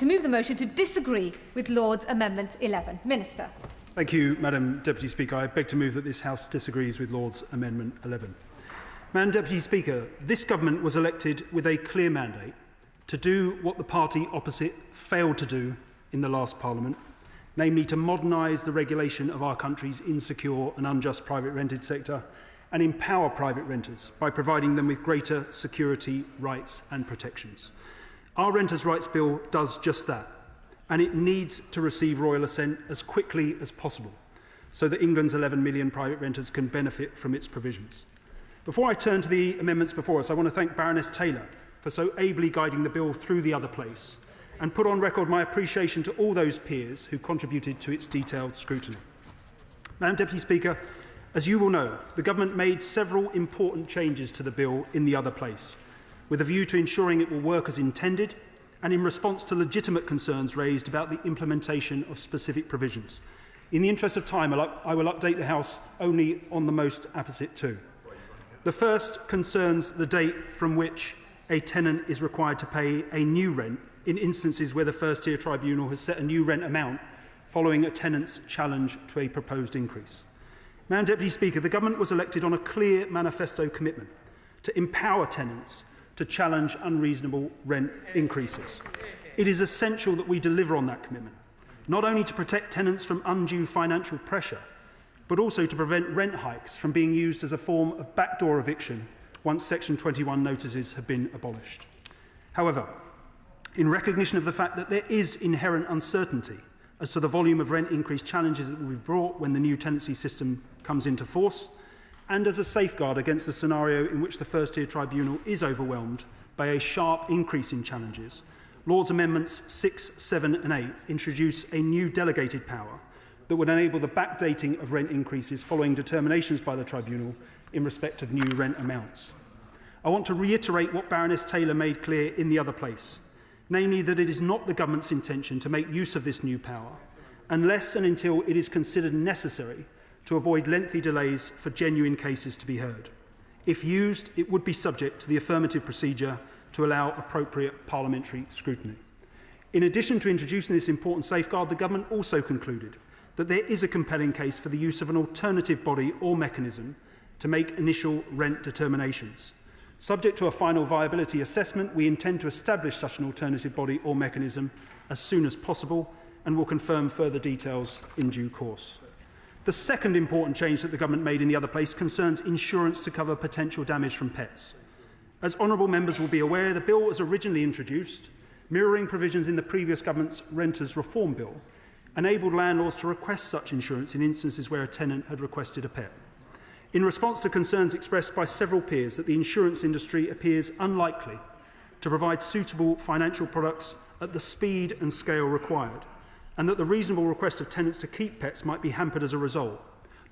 to move the motion to disagree with Lord's Amendment 11. Minister. Thank you, Madam Deputy Speaker. I beg to move that this House disagrees with Lord's Amendment 11. Madam Deputy Speaker, this government was elected with a clear mandate to do what the party opposite failed to do in the last Parliament, namely to modernise the regulation of our country's insecure and unjust private rented sector and empower private renters by providing them with greater security, rights and protections. Our Renters' Rights Bill does just that, and it needs to receive royal assent as quickly as possible so that England's 11 million private renters can benefit from its provisions. Before I turn to the amendments before us, I want to thank Baroness Taylor for so ably guiding the bill through the other place and put on record my appreciation to all those peers who contributed to its detailed scrutiny. Madam Deputy Speaker, as you will know, the Government made several important changes to the bill in the other place, with a view to ensuring it will work as intended and in response to legitimate concerns raised about the implementation of specific provisions. In the interest of time, I will update the House only on the most apposite two. The first concerns the date from which a tenant is required to pay a new rent in instances where the first-tier tribunal has set a new rent amount following a tenant's challenge to a proposed increase. Madam Deputy Speaker, the Government was elected on a clear manifesto commitment to empower tenants to challenge unreasonable rent increases. It is essential that we deliver on that commitment, not only to protect tenants from undue financial pressure, but also to prevent rent hikes from being used as a form of backdoor eviction once Section 21 notices have been abolished. However, in recognition of the fact that there is inherent uncertainty as to the volume of rent increase challenges that will be brought when the new tenancy system comes into force, and as a safeguard against a scenario in which the first-tier tribunal is overwhelmed by a sharp increase in challenges, Lord's Amendments 6, 7 and 8 introduce a new delegated power that would enable the backdating of rent increases following determinations by the tribunal in respect of new rent amounts. I want to reiterate what Baroness Taylor made clear in the other place, namely that it is not the Government's intention to make use of this new power unless and until it is considered necessary to avoid lengthy delays for genuine cases to be heard. If used, it would be subject to the affirmative procedure to allow appropriate parliamentary scrutiny. In addition to introducing this important safeguard, the Government also concluded that there is a compelling case for the use of an alternative body or mechanism to make initial rent determinations. Subject to a final viability assessment, we intend to establish such an alternative body or mechanism as soon as possible and will confirm further details in due course. The second important change that the Government made in the other place concerns insurance to cover potential damage from pets. As honourable members will be aware, the bill was originally introduced, mirroring provisions in the previous Government's Renters Reform Bill, enabled landlords to request such insurance in instances where a tenant had requested a pet. In response to concerns expressed by several peers that the insurance industry appears unlikely to provide suitable financial products at the speed and scale required, and that the reasonable request of tenants to keep pets might be hampered as a result,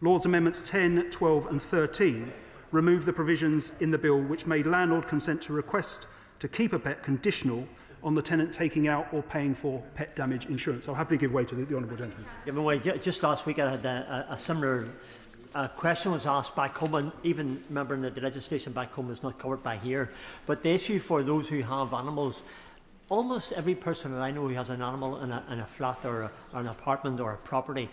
Lord's Amendments 10, 12 and 13 removed the provisions in the bill which made landlord consent to request to keep a pet conditional on the tenant taking out or paying for pet damage insurance. I'll happily give way to the honourable gentleman. Given way, just last week I had a similar question was asked back home, and even remembering that the legislation back home is not covered by here. But the issue for those who have animals, almost every person that I know who has an animal in a flat or an apartment or a property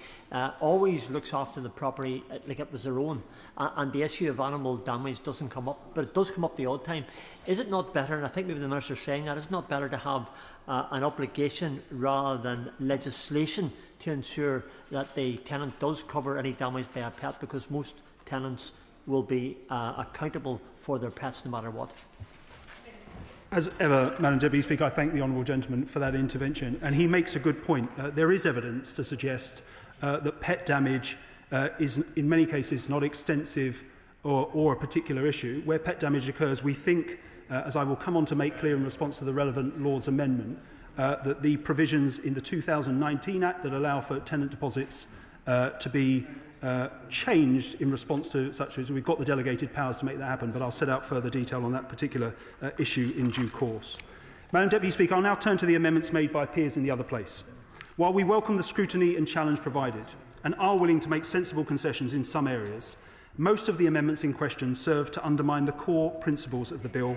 always looks after the property like it was their own. And the issue of animal damage doesn't come up, but it does come up the odd time. Is it not better, and I think maybe the Minister is saying that, is it not better to have an obligation rather than legislation to ensure that the tenant does cover any damage by a pet, because most tenants will be accountable for their pets no matter what? As ever, Madam Deputy Speaker, I thank the honourable gentleman for that intervention, and he makes a good point. There is evidence to suggest that pet damage is, in many cases, not extensive or a particular issue. Where pet damage occurs, we think, as I will come on to make clear in response to the relevant Lord's amendment, that the provisions in the 2019 Act that allow for tenant deposits to be changed in response to such as we've got the delegated powers to make that happen, but I'll set out further detail on that particular issue in due course. Madam Deputy Speaker, I'll now turn to the amendments made by peers in the other place. While we welcome the scrutiny and challenge provided and are willing to make sensible concessions in some areas, most of the amendments in question serve to undermine the core principles of the bill,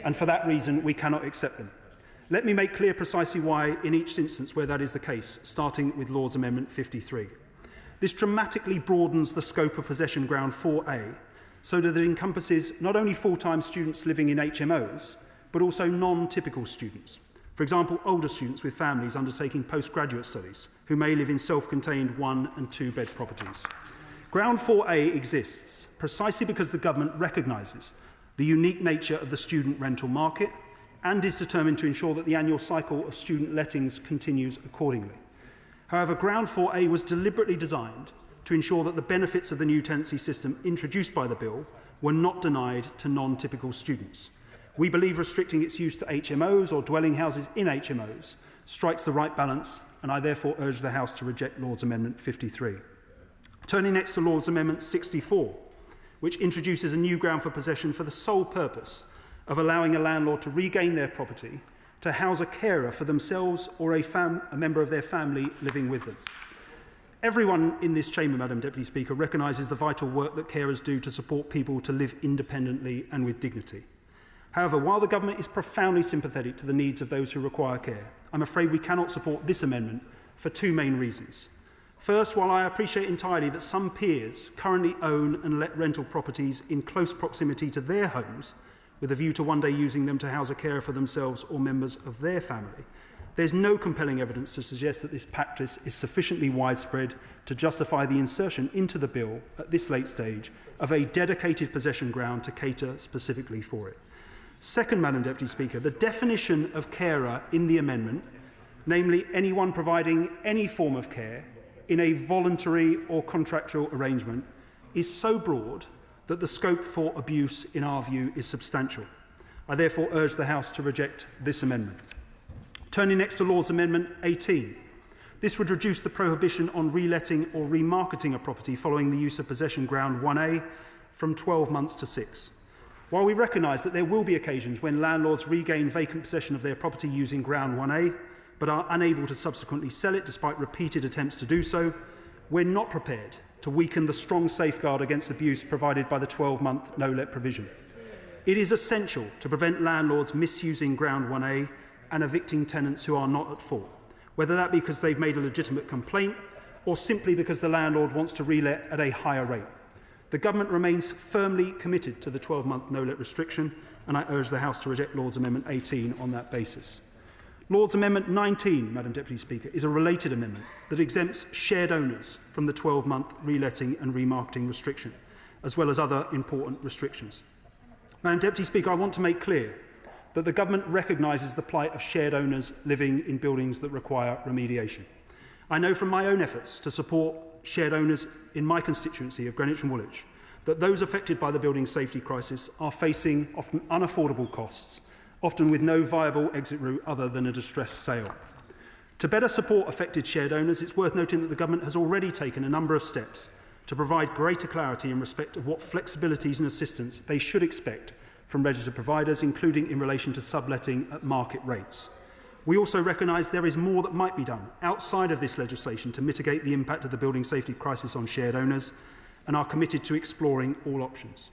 and for that reason we cannot accept them. Let me make clear precisely why in each instance where that is the case, starting with Lord's Amendment 53. This dramatically broadens the scope of possession ground 4A so that it encompasses not only full-time students living in HMOs, but also non-typical students. For example, older students with families undertaking postgraduate studies who may live in self-contained 1- and 2-bed properties. Ground 4A exists precisely because the government recognises the unique nature of the student rental market and is determined to ensure that the annual cycle of student lettings continues accordingly. However, Ground 4A was deliberately designed to ensure that the benefits of the new tenancy system introduced by the bill were not denied to non-typical students. We believe restricting its use to HMOs or dwelling houses in HMOs strikes the right balance, and I therefore urge the House to reject Lord's Amendment 53. Turning next to Lord's Amendment 64, which introduces a new ground for possession for the sole purpose of allowing a landlord to regain their property to house a carer for themselves or a member of their family living with them. Everyone in this chamber, Madam Deputy Speaker, recognises the vital work that carers do to support people to live independently and with dignity. However, while the government is profoundly sympathetic to the needs of those who require care, I'm afraid we cannot support this amendment for two main reasons. First, while I appreciate entirely that some peers currently own and let rental properties in close proximity to their homes, with a view to one day using them to house a carer for themselves or members of their family, there's no compelling evidence to suggest that this practice is sufficiently widespread to justify the insertion into the bill at this late stage of a dedicated possession ground to cater specifically for it. Second, Madam Deputy Speaker, the definition of carer in the amendment, namely anyone providing any form of care in a voluntary or contractual arrangement, is so broad that the scope for abuse, in our view, is substantial. I therefore urge the House to reject this amendment. Turning next to Lord's Amendment 18. This would reduce the prohibition on reletting or remarketing a property following the use of possession ground 1A from 12 months to 6. While we recognise that there will be occasions when landlords regain vacant possession of their property using ground 1A, but are unable to subsequently sell it despite repeated attempts to do so, we're not prepared to weaken the strong safeguard against abuse provided by the 12-month no-let provision. It is essential to prevent landlords misusing ground 1A and evicting tenants who are not at fault, whether that be because they've made a legitimate complaint or simply because the landlord wants to relet at a higher rate. The government remains firmly committed to the 12-month no-let restriction, and I urge the House to reject Lord's Amendment 18 on that basis. Lord's Amendment 19, Madam Deputy Speaker, is a related amendment that exempts shared owners from the 12-month reletting and remarketing restriction, as well as other important restrictions. Madam Deputy Speaker, I want to make clear that the government recognises the plight of shared owners living in buildings that require remediation. I know from my own efforts to support shared owners in my constituency of Greenwich and Woolwich that those affected by the building safety crisis are facing often unaffordable costs, often with no viable exit route other than a distressed sale. To better support affected shared owners, it's worth noting that the government has already taken a number of steps to provide greater clarity in respect of what flexibilities and assistance they should expect from registered providers, including in relation to subletting at market rates. We also recognise there is more that might be done outside of this legislation to mitigate the impact of the building safety crisis on shared owners, and are committed to exploring all options.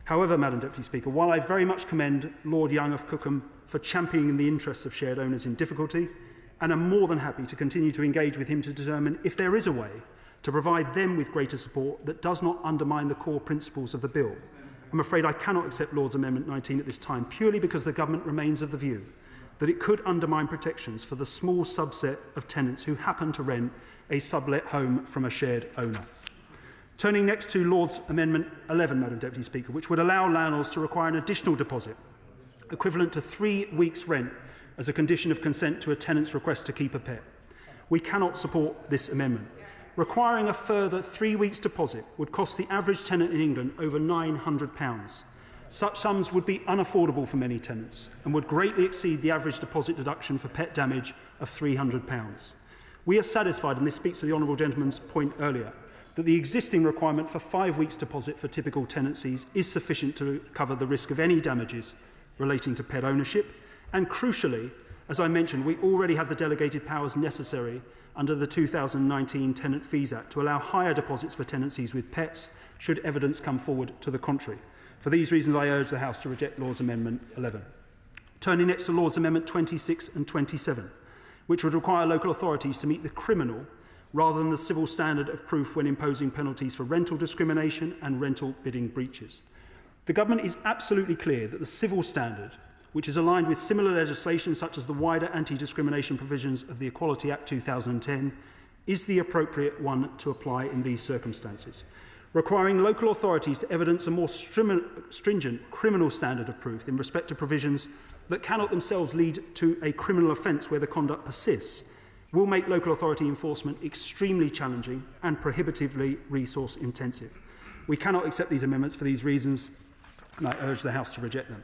However, Madam Deputy Speaker, while I very much commend Lord Young of Cookham for championing the interests of shared owners in difficulty, and am more than happy to continue to engage with him to determine if there is a way to provide them with greater support that does not undermine the core principles of the bill, I'm afraid I cannot accept Lord's Amendment 19 at this time, purely because the government remains of the view that it could undermine protections for the small subset of tenants who happen to rent a sublet home from a shared owner. Turning next to Lord's Amendment 11, Madam Deputy Speaker, which would allow landlords to require an additional deposit equivalent to 3 weeks' rent as a condition of consent to a tenant's request to keep a pet. We cannot support this amendment. Requiring a further 3 weeks' deposit would cost the average tenant in England over £900. Such sums would be unaffordable for many tenants and would greatly exceed the average deposit deduction for pet damage of £300. We are satisfied, and this speaks to the honourable gentleman's point earlier, that the existing requirement for 5 weeks' deposit for typical tenancies is sufficient to cover the risk of any damages relating to pet ownership. And crucially, as I mentioned, we already have the delegated powers necessary under the 2019 Tenant Fees Act to allow higher deposits for tenancies with pets, should evidence come forward to the contrary. For these reasons, I urge the House to reject Lord's Amendment 11. Turning next to Lord's Amendment 26 and 27, which would require local authorities to meet the criminal rather than the civil standard of proof when imposing penalties for rental discrimination and rental bidding breaches. The government is absolutely clear that the civil standard, which is aligned with similar legislation such as the wider anti-discrimination provisions of the Equality Act 2010, is the appropriate one to apply in these circumstances, requiring local authorities to evidence a more stringent criminal standard of proof in respect to provisions that cannot themselves lead to a criminal offence where the conduct persists, will make local authority enforcement extremely challenging and prohibitively resource intensive. We cannot accept these amendments for these reasons, and I urge the House to reject them.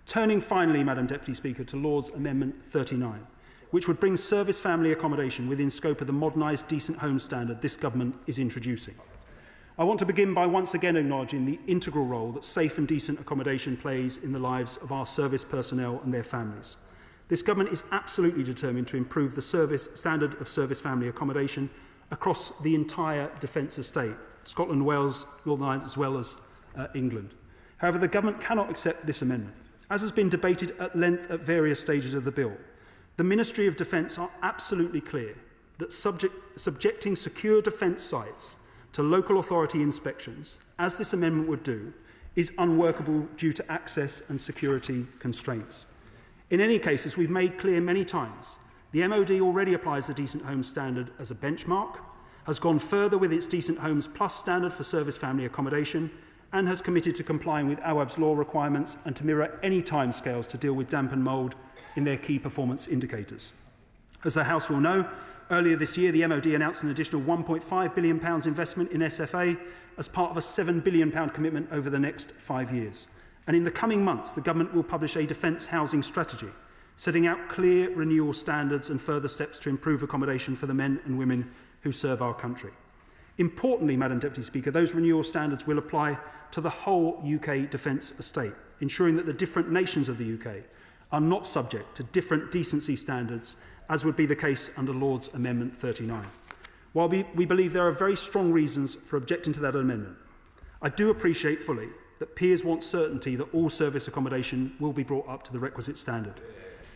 Turning finally, Madam Deputy Speaker, to Lord's Amendment 39, which would bring service family accommodation within scope of the modernised decent home standard this government is introducing. I want to begin by once again acknowledging the integral role that safe and decent accommodation plays in the lives of our service personnel and their families. This government is absolutely determined to improve the standard of service family accommodation across the entire defence estate, Scotland, Wales, Northern Ireland as well as England. However, the government cannot accept this amendment. As has been debated at length at various stages of the bill, the Ministry of Defence are absolutely clear that subjecting secure defence sites to local authority inspections, as this amendment would do, is unworkable due to access and security constraints. In any case, as we've made clear many times, the MOD already applies the Decent Homes standard as a benchmark, has gone further with its Decent Homes Plus standard for service family accommodation, and has committed to complying with AWAB's law requirements and to mirror any timescales to deal with damp and mould in their key performance indicators. As the House will know, earlier this year the MOD announced an additional £1.5 billion investment in SFA as part of a £7 billion commitment over the next 5 years. And in the coming months, the government will publish a defence housing strategy, setting out clear renewal standards and further steps to improve accommodation for the men and women who serve our country. Importantly, Madam Deputy Speaker, those renewal standards will apply to the whole UK defence estate, ensuring that the different nations of the UK are not subject to different decency standards, as would be the case under Lord's Amendment 39. While we believe there are very strong reasons for objecting to that amendment, I do appreciate fully that peers want certainty that all service accommodation will be brought up to the requisite standard.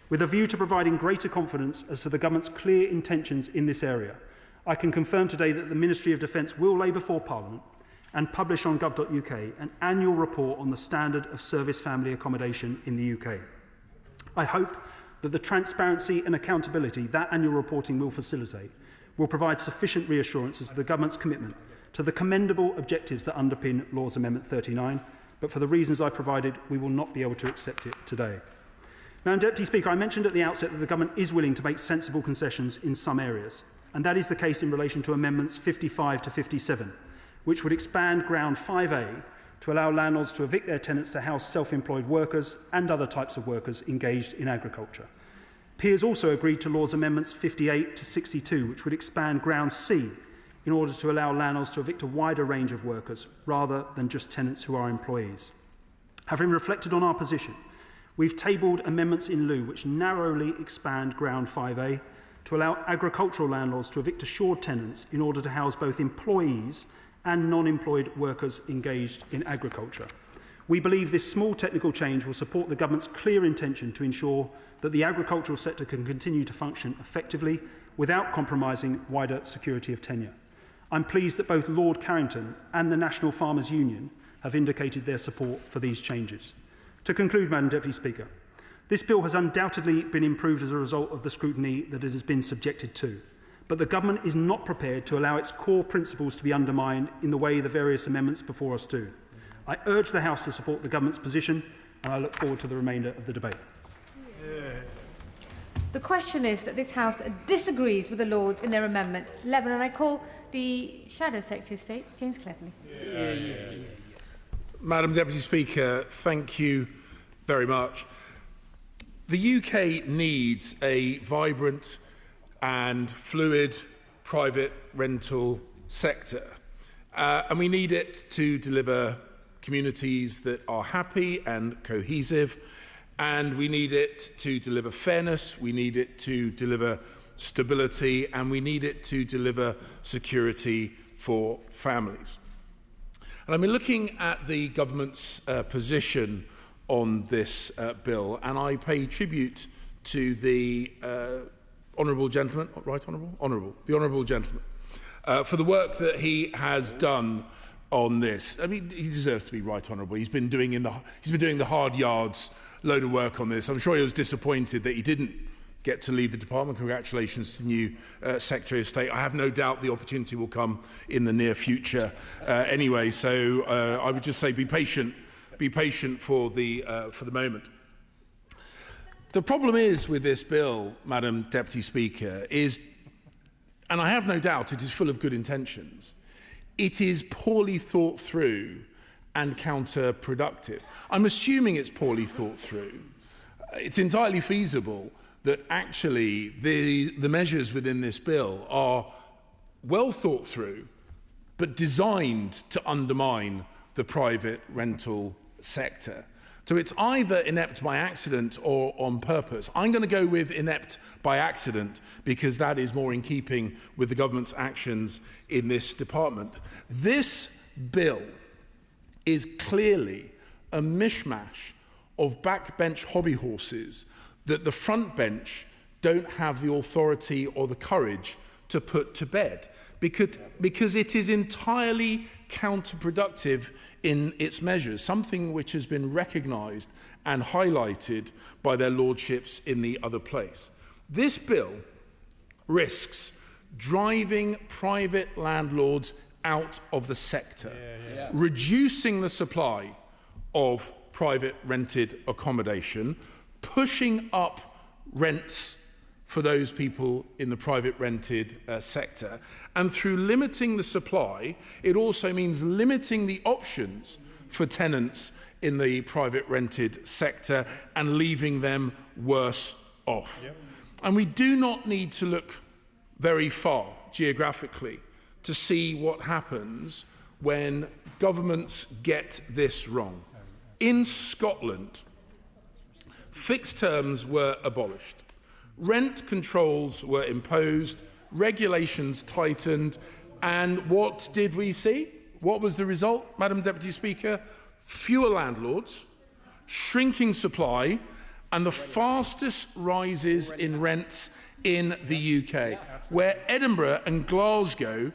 With a view to providing greater confidence as to the government's clear intentions in this area, I can confirm today that the Ministry of Defence will lay before Parliament and publish on gov.uk an annual report on the standard of service family accommodation in the UK. I hope that the transparency and accountability that annual reporting will facilitate will provide sufficient reassurance as to the government's commitment to the commendable objectives that underpin Lord's Amendment 39, but for the reasons I provided, we will not be able to accept it today. Madam Deputy Speaker, I mentioned at the outset that the government is willing to make sensible concessions in some areas, and that is the case in relation to Amendments 55 to 57, which would expand Ground 5A to allow landlords to evict their tenants to house self-employed workers and other types of workers engaged in agriculture. Peers also agreed to Lord's Amendments 58 to 62, which would expand Ground C in order to allow landlords to evict a wider range of workers rather than just tenants who are employees. Having reflected on our position, we've tabled amendments in lieu which narrowly expand Ground 5A to allow agricultural landlords to evict assured tenants in order to house both employees and non-employed workers engaged in agriculture. We believe this small technical change will support the government's clear intention to ensure that the agricultural sector can continue to function effectively without compromising wider security of tenure. I'm pleased that both Lord Carrington and the National Farmers Union have indicated their support for these changes. To conclude, Madam Deputy Speaker, this bill has undoubtedly been improved as a result of the scrutiny that it has been subjected to, but the government is not prepared to allow its core principles to be undermined in the way the various amendments before us do. I urge the House to support the government's position, and I look forward to the remainder of the debate. The question is that this House disagrees with the Lords in their Amendment 11, and I call the Shadow Secretary of State, James Cleverly. Madam Deputy Speaker, thank you very much. The UK needs a vibrant and fluid private rental sector, and we need it to deliver communities that are happy and cohesive, and we need it to deliver fairness, we need it to deliver stability, and we need it to deliver security for families. And I've been looking at the government's position on this bill, and I pay tribute to the honourable gentleman, right honourable? Honourable, the honourable gentleman, for the work that he has done on this. I mean, he deserves to be right honourable. He's been doing the hard yards, load of work on this. I'm sure he was disappointed that he didn't get to leave the department. Congratulations to the new Secretary of State. I have no doubt the opportunity will come in the near future anyway. So I would just say be patient for the moment. The problem is with this bill, Madam Deputy Speaker, is, and I have no doubt it is full of good intentions, it is poorly thought through and counterproductive. I'm assuming it's poorly thought through. It's entirely feasible that actually the measures within this bill are well thought through, but designed to undermine the private rental sector. So it's either inept by accident or on purpose. I'm going to go with inept by accident because that is more in keeping with the government's actions in this department. This bill is clearly a mishmash of backbench hobby horses that the front bench don't have the authority or the courage to put to bed because it is entirely counterproductive in its measures, something which has been recognised and highlighted by their lordships in the other place. This bill risks driving private landlords out of the sector, reducing the supply of private rented accommodation, pushing up rents for those people in the private rented sector. And through limiting the supply, it also means limiting the options for tenants in the private rented sector and leaving them worse off. Yep. And we do not need to look very far geographically to see what happens when governments get this wrong. In Scotland, fixed terms were abolished. Rent controls were imposed, regulations tightened, and what did we see? What was the result, Madam Deputy Speaker? Fewer landlords, shrinking supply, and the fastest rises in rents in the UK, where Edinburgh and Glasgow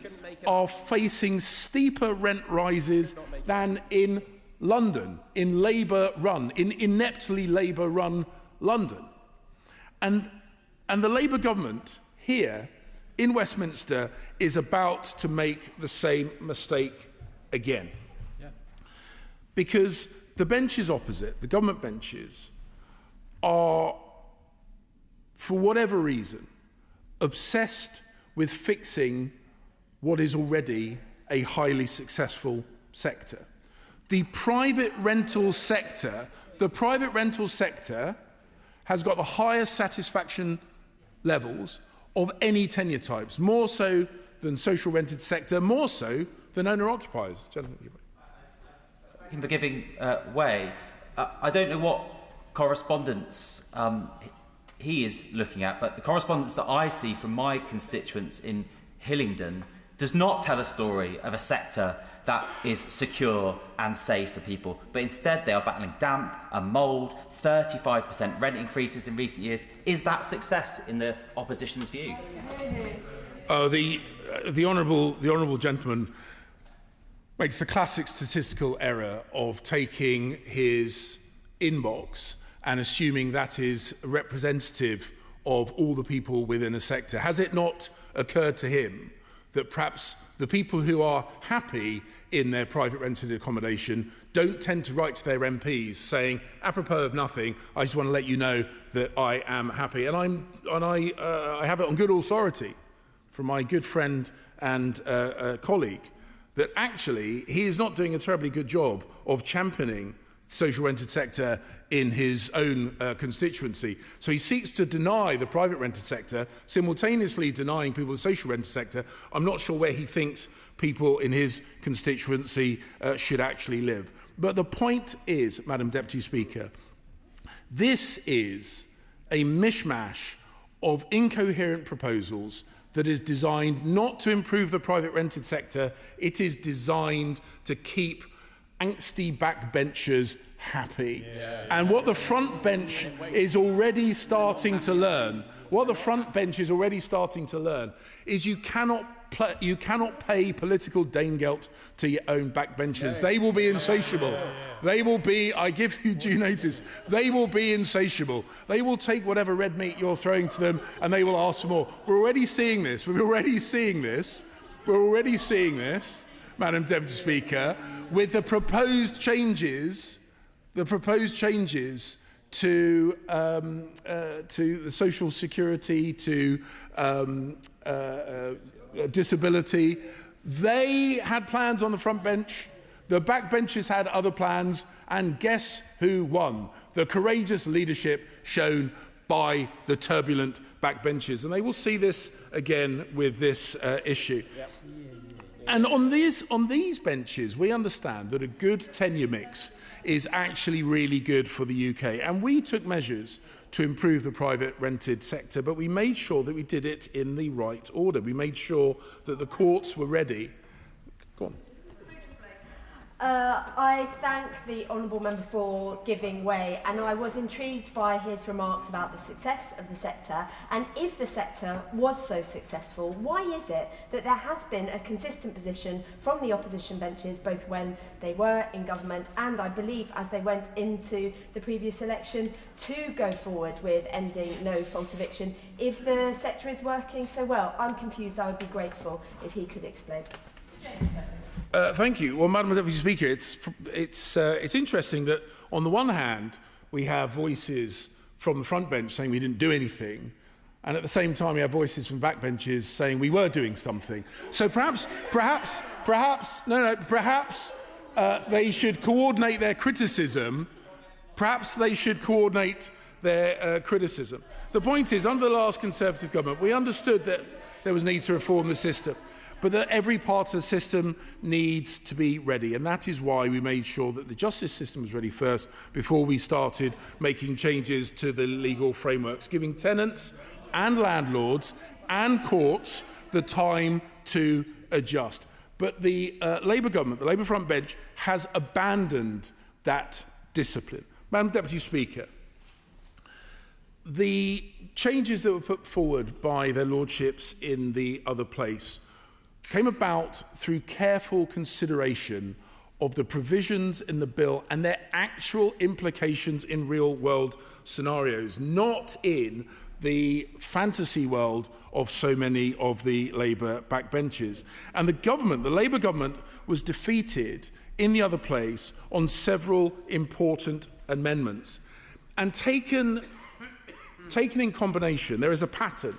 are facing steeper rent rises than in London, in ineptly Labour-run London. And the Labour government here in Westminster is about to make the same mistake again. Yeah. Because the benches opposite, the government benches, are, for whatever reason, obsessed with fixing what is already a highly successful sector. The private rental sector has got the highest satisfaction levels of any tenure types, more so than social rented sector, more so than owner-occupiers. Gentlemen. In the giving way, I don't know what correspondence he is looking at, but the correspondence that I see from my constituents in Hillingdon does not tell a story of a sector that is secure and safe for people, but instead they are battling damp and mould, 35% rent increases in recent years. Is that success in the opposition's view? The honourable gentleman makes the classic statistical error of taking his inbox and assuming that is representative of all the people within a sector. Has it not occurred to him that perhaps the people who are happy in their private rented accommodation don't tend to write to their MPs saying, apropos of nothing, I just want to let you know that I am happy. And I have it on good authority from my good friend and colleague that actually he is not doing a terribly good job of championing the social rented sector in his own constituency. So he seeks to deny the private rented sector, simultaneously denying people the social rented sector. I'm not sure where he thinks people in his constituency should actually live. But the point is, Madam Deputy Speaker, this is a mishmash of incoherent proposals that is designed not to improve the private rented sector. It is designed to keep angsty backbenchers happy. And what the front bench is already starting to learn, is you cannot pay political Danegeld to your own backbenchers. They will be insatiable. They will be, I give you due notice, they will be insatiable. They will take whatever red meat you're throwing to them and they will ask for more. We're already seeing this, Madam Deputy Speaker, with the proposed changes to the social security, to disability. They had plans on the front bench. The backbenchers had other plans. And guess who won? The courageous leadership shown by the turbulent backbenchers. And they will see this again with this issue. And on these benches, we understand that a good tenure mix is actually really good for the UK. And we took measures to improve the private rented sector, but we made sure that we did it in the right order. We made sure that the courts were ready. Go on. I thank the Honourable Member for giving way, and I was intrigued by his remarks about the success of the sector. And if the sector was so successful, why is it that there has been a consistent position from the opposition benches, both when they were in government and, I believe, as they went into the previous election, to go forward with ending no fault eviction? If the sector is working so well, I'm confused. I would be grateful if he could explain. Thank you. Well, Madam Deputy Speaker, it's interesting that on the one hand we have voices from the front bench saying we didn't do anything, and at the same time we have voices from backbenches saying we were doing something. So perhaps they should coordinate their criticism. The point is, under the last Conservative government, we understood that there was need to reform the system, but that every part of the system needs to be ready. And that is why we made sure that the justice system was ready first before we started making changes to the legal frameworks, giving tenants and landlords and courts the time to adjust. But the Labour government, the Labour front bench, has abandoned that discipline. Madam Deputy Speaker, the changes that were put forward by their lordships in the other place came about through careful consideration of the provisions in the bill and their actual implications in real-world scenarios, not in the fantasy world of so many of the Labour backbenchers. And the Labour government, was defeated in the other place on several important amendments. And taken in combination, there is a pattern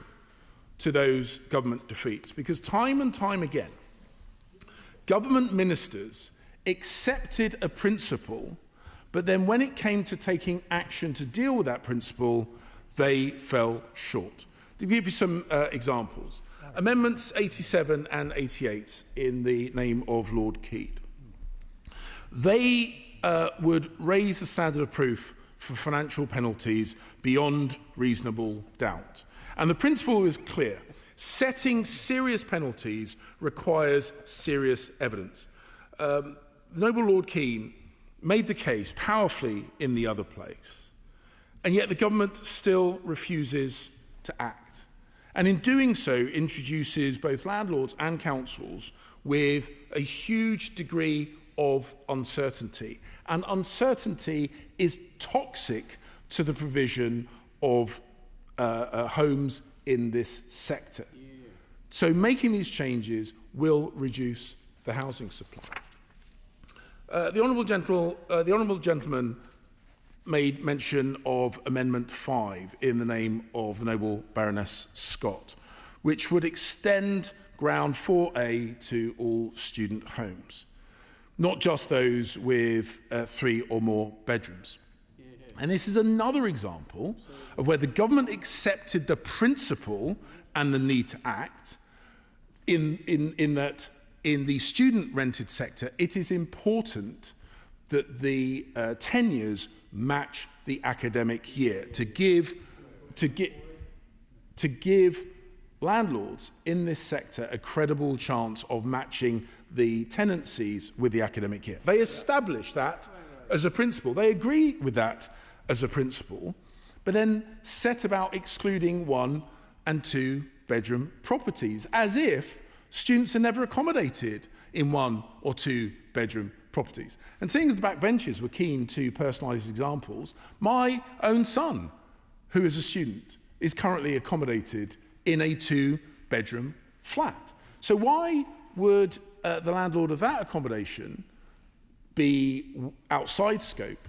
to those government defeats, because time and time again, government ministers accepted a principle, but then when it came to taking action to deal with that principle, they fell short. To give you some examples, Amendments 87 and 88 in the name of Lord Keed. They would raise the standard of proof for financial penalties beyond reasonable doubt. And the principle is clear. Setting serious penalties requires serious evidence. The Noble Lord Keane made the case powerfully in the other place, and yet the government still refuses to act. And in doing so, introduces both landlords and councils with a huge degree of uncertainty. And uncertainty is toxic to the provision of homes in this sector. So making these changes will reduce the housing supply. The honourable gentleman made mention of Amendment 5 in the name of the Noble Baroness Scott, which would extend Ground 4A to all student homes, not just those with 3 or more bedrooms. And this is another example of where the government accepted the principle and the need to act in that in the student rented sector, it is important that the tenures match the academic year to give landlords in this sector a credible chance of matching the tenancies with the academic year. They establish that as a principle. They agree with that as a principle, but then set about excluding 1 and 2 bedroom properties, as if students are never accommodated in 1 or 2 bedroom properties. And seeing as the backbenchers were keen to personalise examples, my own son, who is a student, is currently accommodated in a 2 bedroom flat. So why would the landlord of that accommodation be outside scope,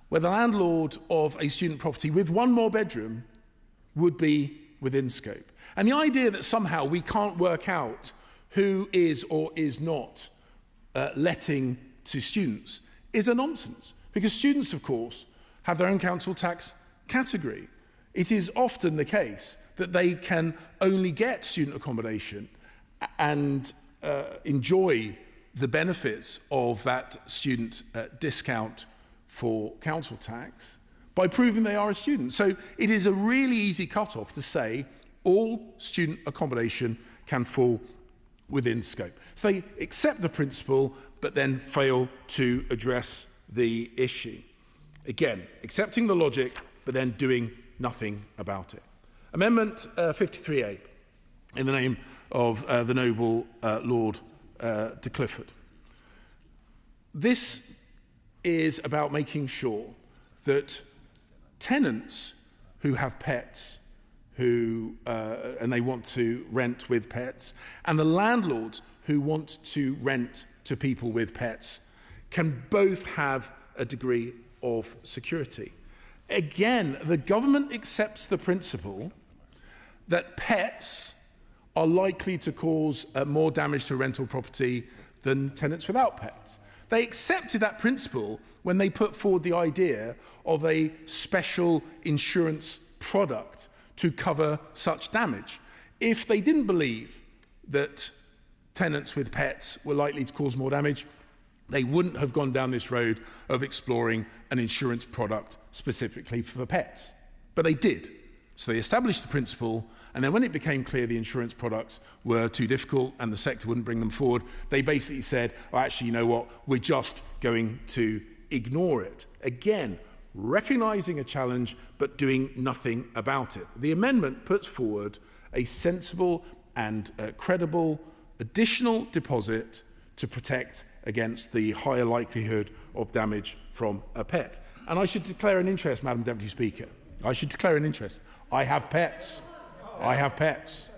where the landlord of a student property with 1 more bedroom would be within scope? And the idea that somehow we can't work out who is or is not letting to students is a nonsense, because students, of course, have their own council tax category. It is often the case that they can only get student accommodation and enjoy the benefits of that student discount for council tax by proving they are a student. So it is a really easy cut-off to say all student accommodation can fall within scope. So they accept the principle but then fail to address the issue. Again, accepting the logic but then doing nothing about it. Amendment 53A, in the name of the noble Lord de Clifford. This is about making sure that tenants who have pets and they want to rent with pets, and the landlords who want to rent to people with pets can both have a degree of security. Again, the government accepts the principle that pets are likely to cause more damage to rental property than tenants without pets. They accepted that principle when they put forward the idea of a special insurance product to cover such damage. If they didn't believe that tenants with pets were likely to cause more damage, they wouldn't have gone down this road of exploring an insurance product specifically for pets. But they did. So they established the principle, and then when it became clear the insurance products were too difficult and the sector wouldn't bring them forward, they basically said, oh, actually, you know what, we're just going to ignore it. Again, recognising a challenge but doing nothing about it. The amendment puts forward a sensible and credible additional deposit to protect against the higher likelihood of damage from a pet. And I should declare an interest, Madam Deputy Speaker. I should declare an interest. I have pets. I have pets.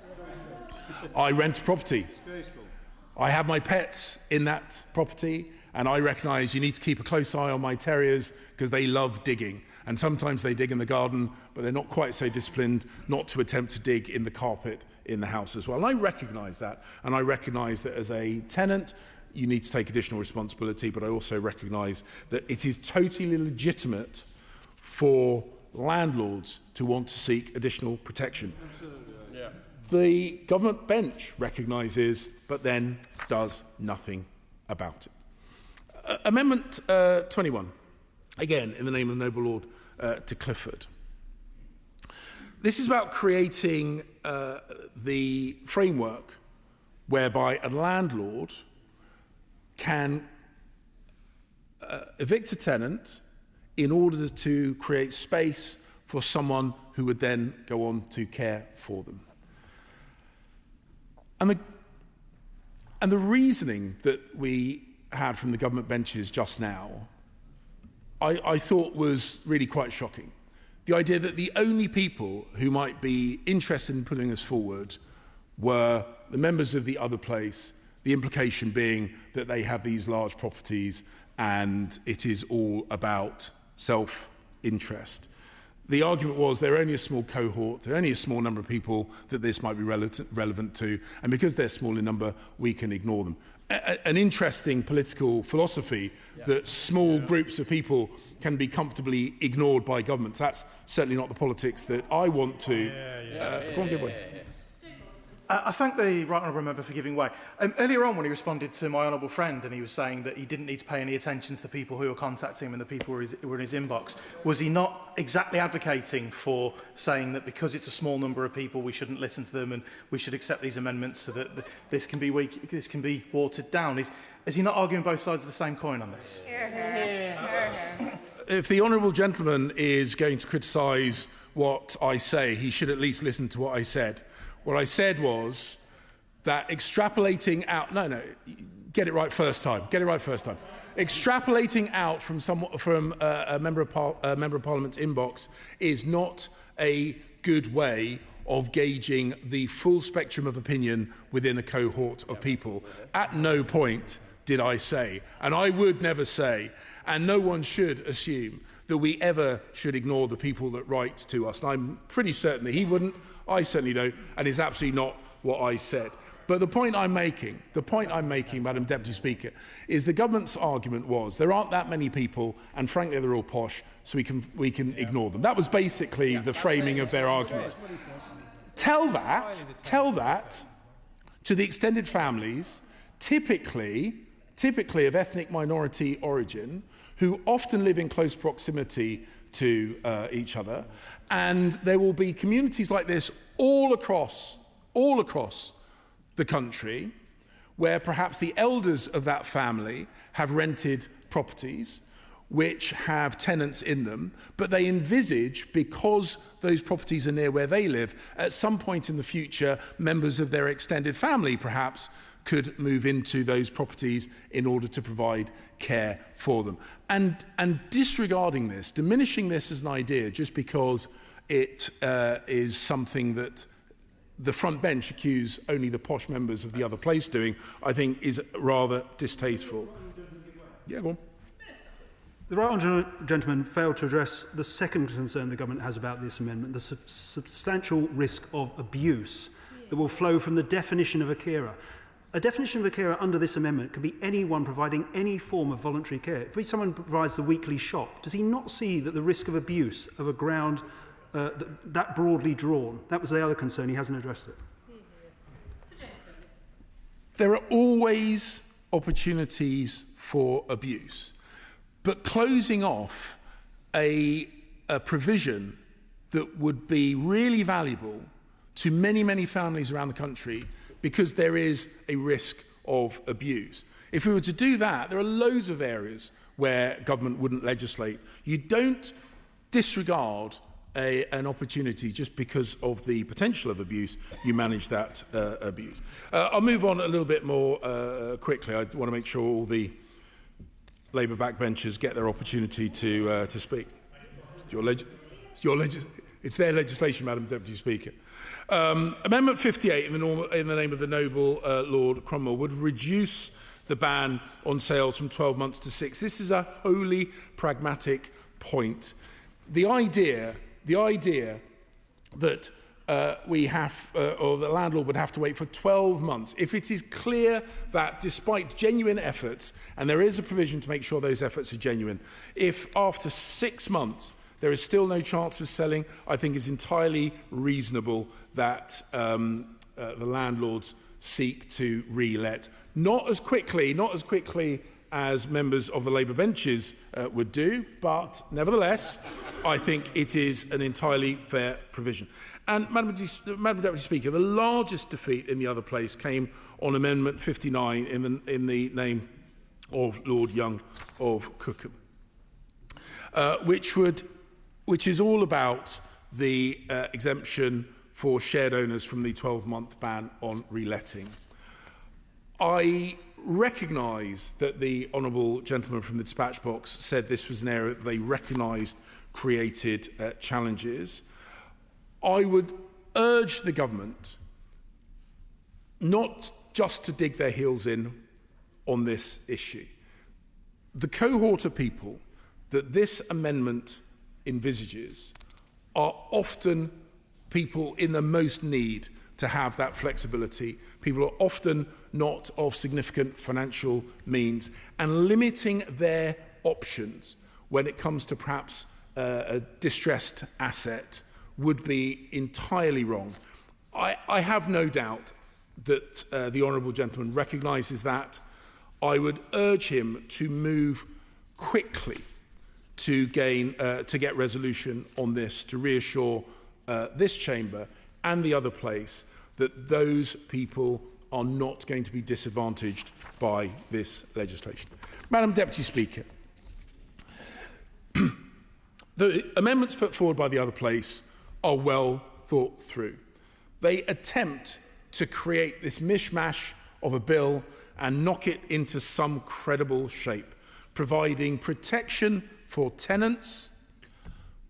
I rent a property. I have my pets in that property, and I recognise you need to keep a close eye on my terriers because they love digging. And sometimes they dig in the garden, but they're not quite so disciplined not to attempt to dig in the carpet in the house as well. And I recognise that. And I recognise that as a tenant, you need to take additional responsibility, but I also recognise that it is totally legitimate for landlords to want to seek additional protection. Yeah. The government bench recognises, but then does nothing about it. Amendment 21, again, in the name of the noble Lord de Clifford. This is about creating the framework whereby a landlord can evict a tenant in order to create space for someone who would then go on to care for them. And the reasoning that we had from the government benches just now, I thought was really quite shocking. The idea that the only people who might be interested in putting this forward were the members of the other place, the implication being that they have these large properties and it is all about self-interest. The argument was they're only a small cohort, they're only a small number of people that this might be relevant to, and because they're small in number, we can ignore them. An interesting political philosophy that small groups of people can be comfortably ignored by governments. That's certainly not the politics that I want to... Go on, give way. I thank the Right Honourable Member for giving way. Earlier on, when he responded to my honourable friend, and he was saying that he didn't need to pay any attention to the people who were contacting him and the people who were in his inbox, was he not exactly advocating for saying that because it's a small number of people, we shouldn't listen to them and we should accept these amendments so that this can be watered down? Is he not arguing both sides of the same coin on this? If the honourable gentleman is going to criticise what I say, he should at least listen to what I said. What I said was that extrapolating out... No, get it right first time. Get it right first time. Extrapolating out from a Member of Parliament's inbox is not a good way of gauging the full spectrum of opinion within a cohort of people. At no point did I say, and I would never say, and no one should assume, that we ever should ignore the people that write to us. And I'm pretty certain that he wouldn't. I certainly don't, and it's absolutely not what I said. But the point I'm making, Madam Deputy Speaker, is the government's argument was there aren't that many people, and frankly they're all posh, so we can ignore them. That was basically the framing of their argument. Tell that to the extended families, typically of ethnic minority origin, who often live in close proximity to each other, and there will be communities like this all across the country, where perhaps the elders of that family have rented properties which have tenants in them, but they envisage, because those properties are near where they live, at some point in the future, members of their extended family perhaps could move into those properties in order to provide care for them. And disregarding this, diminishing this as an idea just because it is something that the front bench accuse only the posh members of the other place doing, I think is rather distasteful. Yeah, go on. The right honourable gentleman failed to address the second concern the government has about this amendment, the substantial risk of abuse that will flow from the definition of a carer. A definition of a carer under this amendment could be anyone providing any form of voluntary care. It could be someone who provides the weekly shop. Does he not see that the risk of abuse of a ground that broadly drawn? That was the other concern. He hasn't addressed it. There are always opportunities for abuse, but closing off a provision that would be really valuable to many, many families around the country because there is a risk of abuse. If we were to do that, there are loads of areas where government wouldn't legislate. You don't disregard an opportunity just because of the potential of abuse. You manage that abuse. I'll move on a little bit more quickly. I want to make sure all the Labour backbenchers get their opportunity to speak. It's their legislation, Madam Deputy Speaker. Amendment 58, in the name of the noble Lord Cromwell, would reduce the ban on sales from 12 months to 6. This is a wholly pragmatic point. The idea that or the landlord would have to wait for 12 months, if it is clear that despite genuine efforts, and there is a provision to make sure those efforts are genuine, if after 6 months there is still no chance of selling, I think it's entirely reasonable that the landlords seek to re-let. Not as quickly as members of the Labour benches would do, but nevertheless, I think it is an entirely fair provision. And, Madam Deputy Speaker, the largest defeat in the other place came on Amendment 59 in the name of Lord Young of Cookham, which is all about the exemption for shared owners from the 12-month ban on reletting. I recognise that the honourable gentleman from the dispatch box said this was an area that they recognised created challenges. I would urge the government not just to dig their heels in on this issue. The cohort of people that this amendment envisages are often people in the most need to have that flexibility. People are often not of significant financial means, and limiting their options when it comes to perhaps a distressed asset would be entirely wrong. I have no doubt that the honourable gentleman recognises that. I would urge him to move quickly to get resolution on this, to reassure this chamber and the other place that those people are not going to be disadvantaged by this legislation. Madam Deputy Speaker, the amendments put forward by the other place are well thought through. They attempt to create this mishmash of a bill and knock it into some credible shape, providing protection for tenants,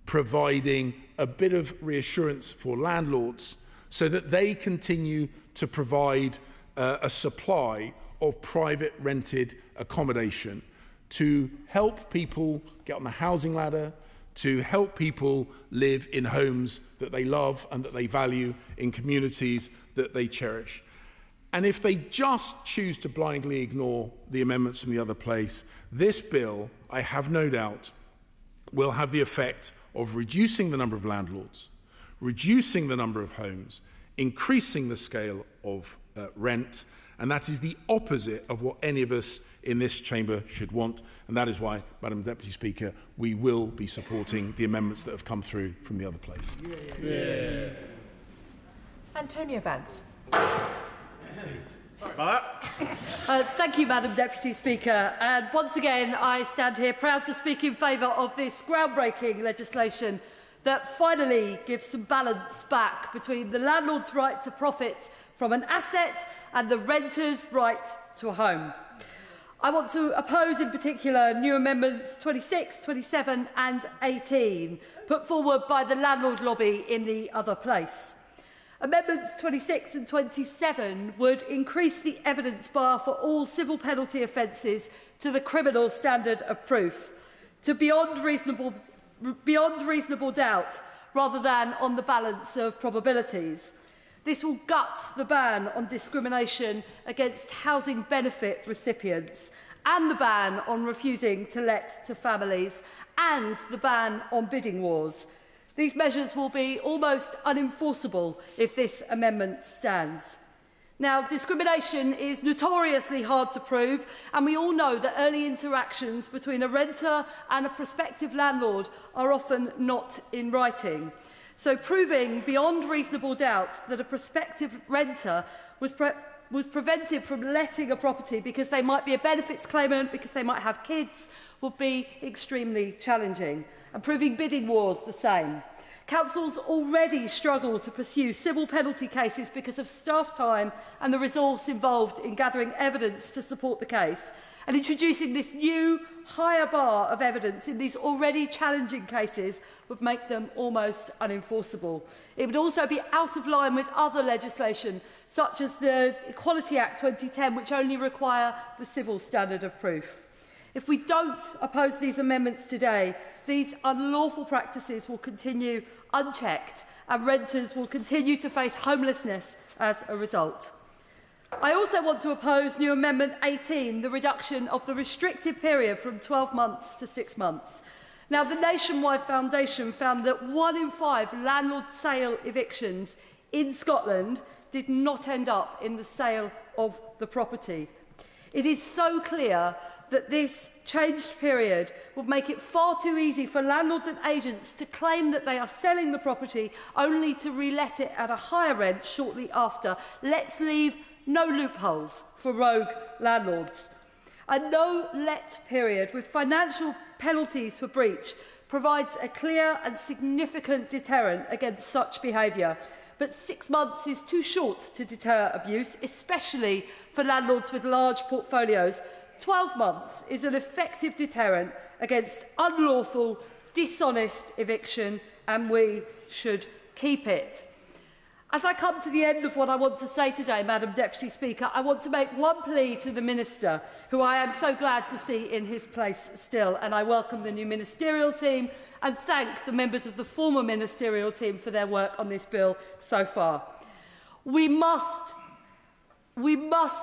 providing a bit of reassurance for landlords so that they continue to provide a supply of private rented accommodation to help people get on the housing ladder, to help people live in homes that they love and that they value, in communities that they cherish. And if they just choose to blindly ignore the amendments from the other place, this bill, I have no doubt, will have the effect of reducing the number of landlords, reducing the number of homes, increasing the scale of rent, and that is the opposite of what any of us in this chamber should want. And that is why, Madam Deputy Speaker, we will be supporting the amendments that have come through from the other place. Yeah. Antonio Bance. Thank you, Madam Deputy Speaker. And once again, I stand here proud to speak in favour of this groundbreaking legislation that finally gives some balance back between the landlord's right to profit from an asset and the renter's right to a home. I want to oppose in particular new amendments 26, 27 and 18 put forward by the landlord lobby in the other place. Amendments 26 and 27 would increase the evidence bar for all civil penalty offences to the criminal standard of proof, to beyond reasonable doubt, rather than on the balance of probabilities. This will gut the ban on discrimination against housing benefit recipients and the ban on refusing to let to families and the ban on bidding wars. These measures will be almost unenforceable if this amendment stands. Now, discrimination is notoriously hard to prove, and we all know that early interactions between a renter and a prospective landlord are often not in writing. So proving beyond reasonable doubt that a prospective renter was prevented from letting a property because they might be a benefits claimant, because they might have kids, would be extremely challenging. And proving bidding wars the same. Councils already struggle to pursue civil penalty cases because of staff time and the resource involved in gathering evidence to support the case. And introducing this new, higher bar of evidence in these already challenging cases would make them almost unenforceable. It would also be out of line with other legislation, such as the Equality Act 2010, which only require the civil standard of proof. If we don't oppose these amendments today, these unlawful practices will continue unchecked and renters will continue to face homelessness as a result. I also want to oppose new Amendment 18, the reduction of the restricted period from 12 months to 6 months. Now, the Nationwide Foundation found that 1 in 5 landlord sale evictions in Scotland did not end up in the sale of the property. It is so clear that this changed period would make it far too easy for landlords and agents to claim that they are selling the property only to relet it at a higher rent shortly after. Let's leave no loopholes for rogue landlords. A no-let period with financial penalties for breach provides a clear and significant deterrent against such behaviour. But 6 months is too short to deter abuse, especially for landlords with large portfolios. 12 months is an effective deterrent against unlawful, dishonest eviction, and we should keep it. As I come to the end of what I want to say today, Madam Deputy Speaker, I want to make one plea to the Minister, who I am so glad to see in his place still, and I welcome the new ministerial team and thank the members of the former ministerial team for their work on this bill so far. We must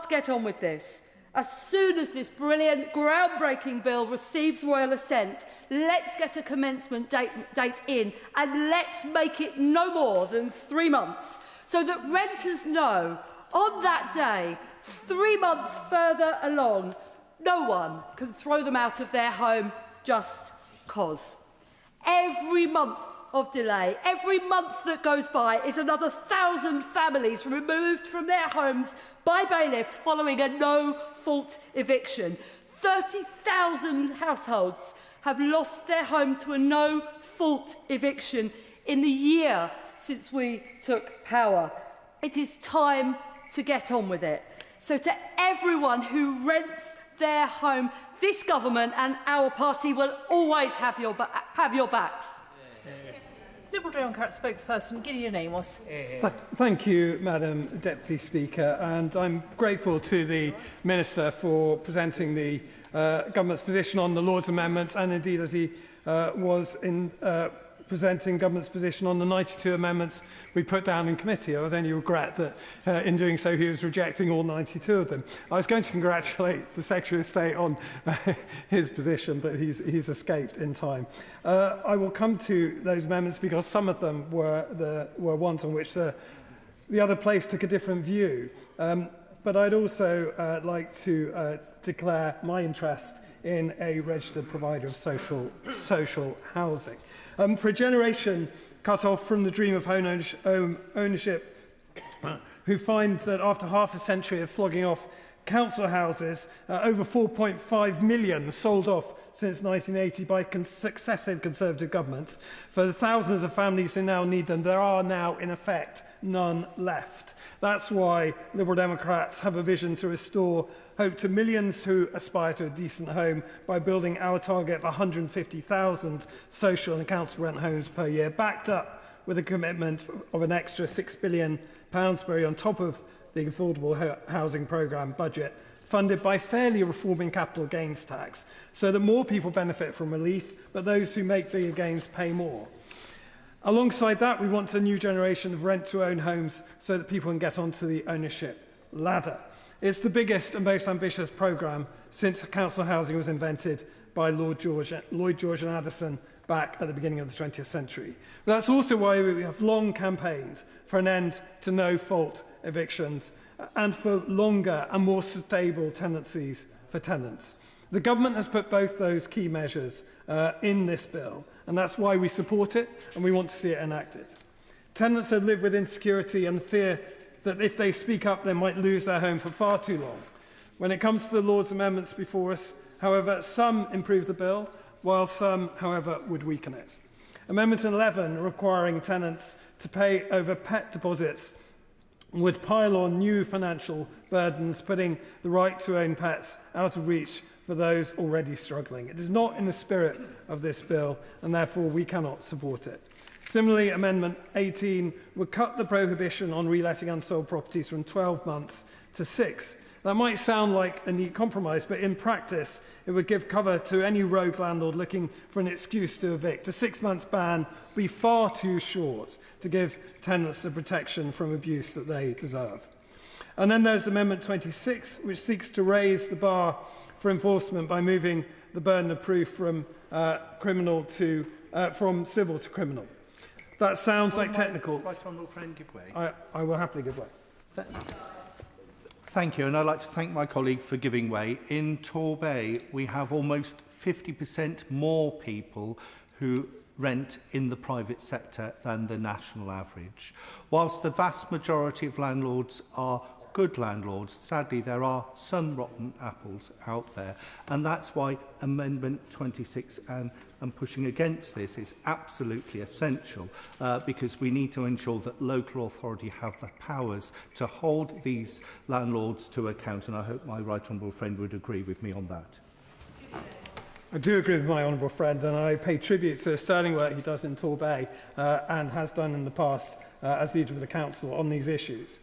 get on with this. As soon as this brilliant, groundbreaking bill receives royal assent, let's get a commencement date in, and let's make it no more than 3 months, so that renters know On that day, 3 months further along, no one can throw them out of their home just cause. Every month of delay, every month that goes by is another 1,000 families removed from their homes by bailiffs following a no-fault eviction. 30,000 households have lost their home to a no-fault eviction in the year since we took power. It is time to get on with it. So to everyone who rents their home, this government and our party will always have your backs. Liberal Democrat spokesperson Gideon Amos. Thank you, Madam Deputy Speaker, and I'm grateful to the Minister for presenting the government's position on the Lord's amendments, and indeed as he was in presenting government's position on the 92 amendments we put down in committee. I was only regret that in doing so he was rejecting all 92 of them. I was going to congratulate the Secretary of State on his position, but he's escaped in time. I will come to those amendments because some of them were ones on which the other place took a different view. But I'd also like to declare my interest in a registered provider of social housing. For a generation cut off from the dream of home ownership, who finds that after half a century of flogging off council houses, over 4.5 million sold off since 1980 by successive Conservative governments, for the thousands of families who now need them, there are now, in effect, none left. That's why Liberal Democrats have a vision to restore hope to millions who aspire to a decent home by building our target of 150,000 social and council rent homes per year, backed up with a commitment of an extra £6 billion per year on top of the affordable housing programme budget, funded by fairly reforming capital gains tax, so that more people benefit from relief, but those who make bigger gains pay more. Alongside that, we want a new generation of rent-to-own homes so that people can get onto the ownership ladder. It's the biggest and most ambitious programme since council housing was invented by Lloyd George and Addison back at the beginning of the 20th century. But that's also why we have long campaigned for an end to no-fault evictions and for longer and more stable tenancies for tenants. The government has put both those key measures in this bill, and that's why we support it and we want to see it enacted. Tenants have lived with insecurity and fear that if they speak up, they might lose their home for far too long. When it comes to the Lord's amendments before us, however, some improve the bill, while some, however, would weaken it. Amendment 11, requiring tenants to pay over pet deposits, would pile on new financial burdens, putting the right to own pets out of reach for those already struggling. It is not in the spirit of this bill, and therefore we cannot support it. Similarly, Amendment 18 would cut the prohibition on reletting unsold properties from 12 months to 6. That might sound like a neat compromise, but in practice, it would give cover to any rogue landlord looking for an excuse to evict. A 6-month ban would be far too short to give tenants the protection from abuse that they deserve. And then there's Amendment 26, which seeks to raise the bar for enforcement by moving the burden of proof from civil to criminal. That sounds like technical. Right honourable friend, give way. I will happily give way. Thank you, and I'd like to thank my colleague for giving way. In Torbay, we have almost 50% more people who rent in the private sector than the national average. Whilst the vast majority of landlords are good landlords, sadly there are some rotten apples out there, and that's why Amendment 26 and pushing against this is absolutely essential, because we need to ensure that local authority have the powers to hold these landlords to account, and I hope my right honourable friend would agree with me on that. I do agree with my honourable friend, and I pay tribute to the sterling work he does in Torbay and has done in the past as leader of the council on these issues.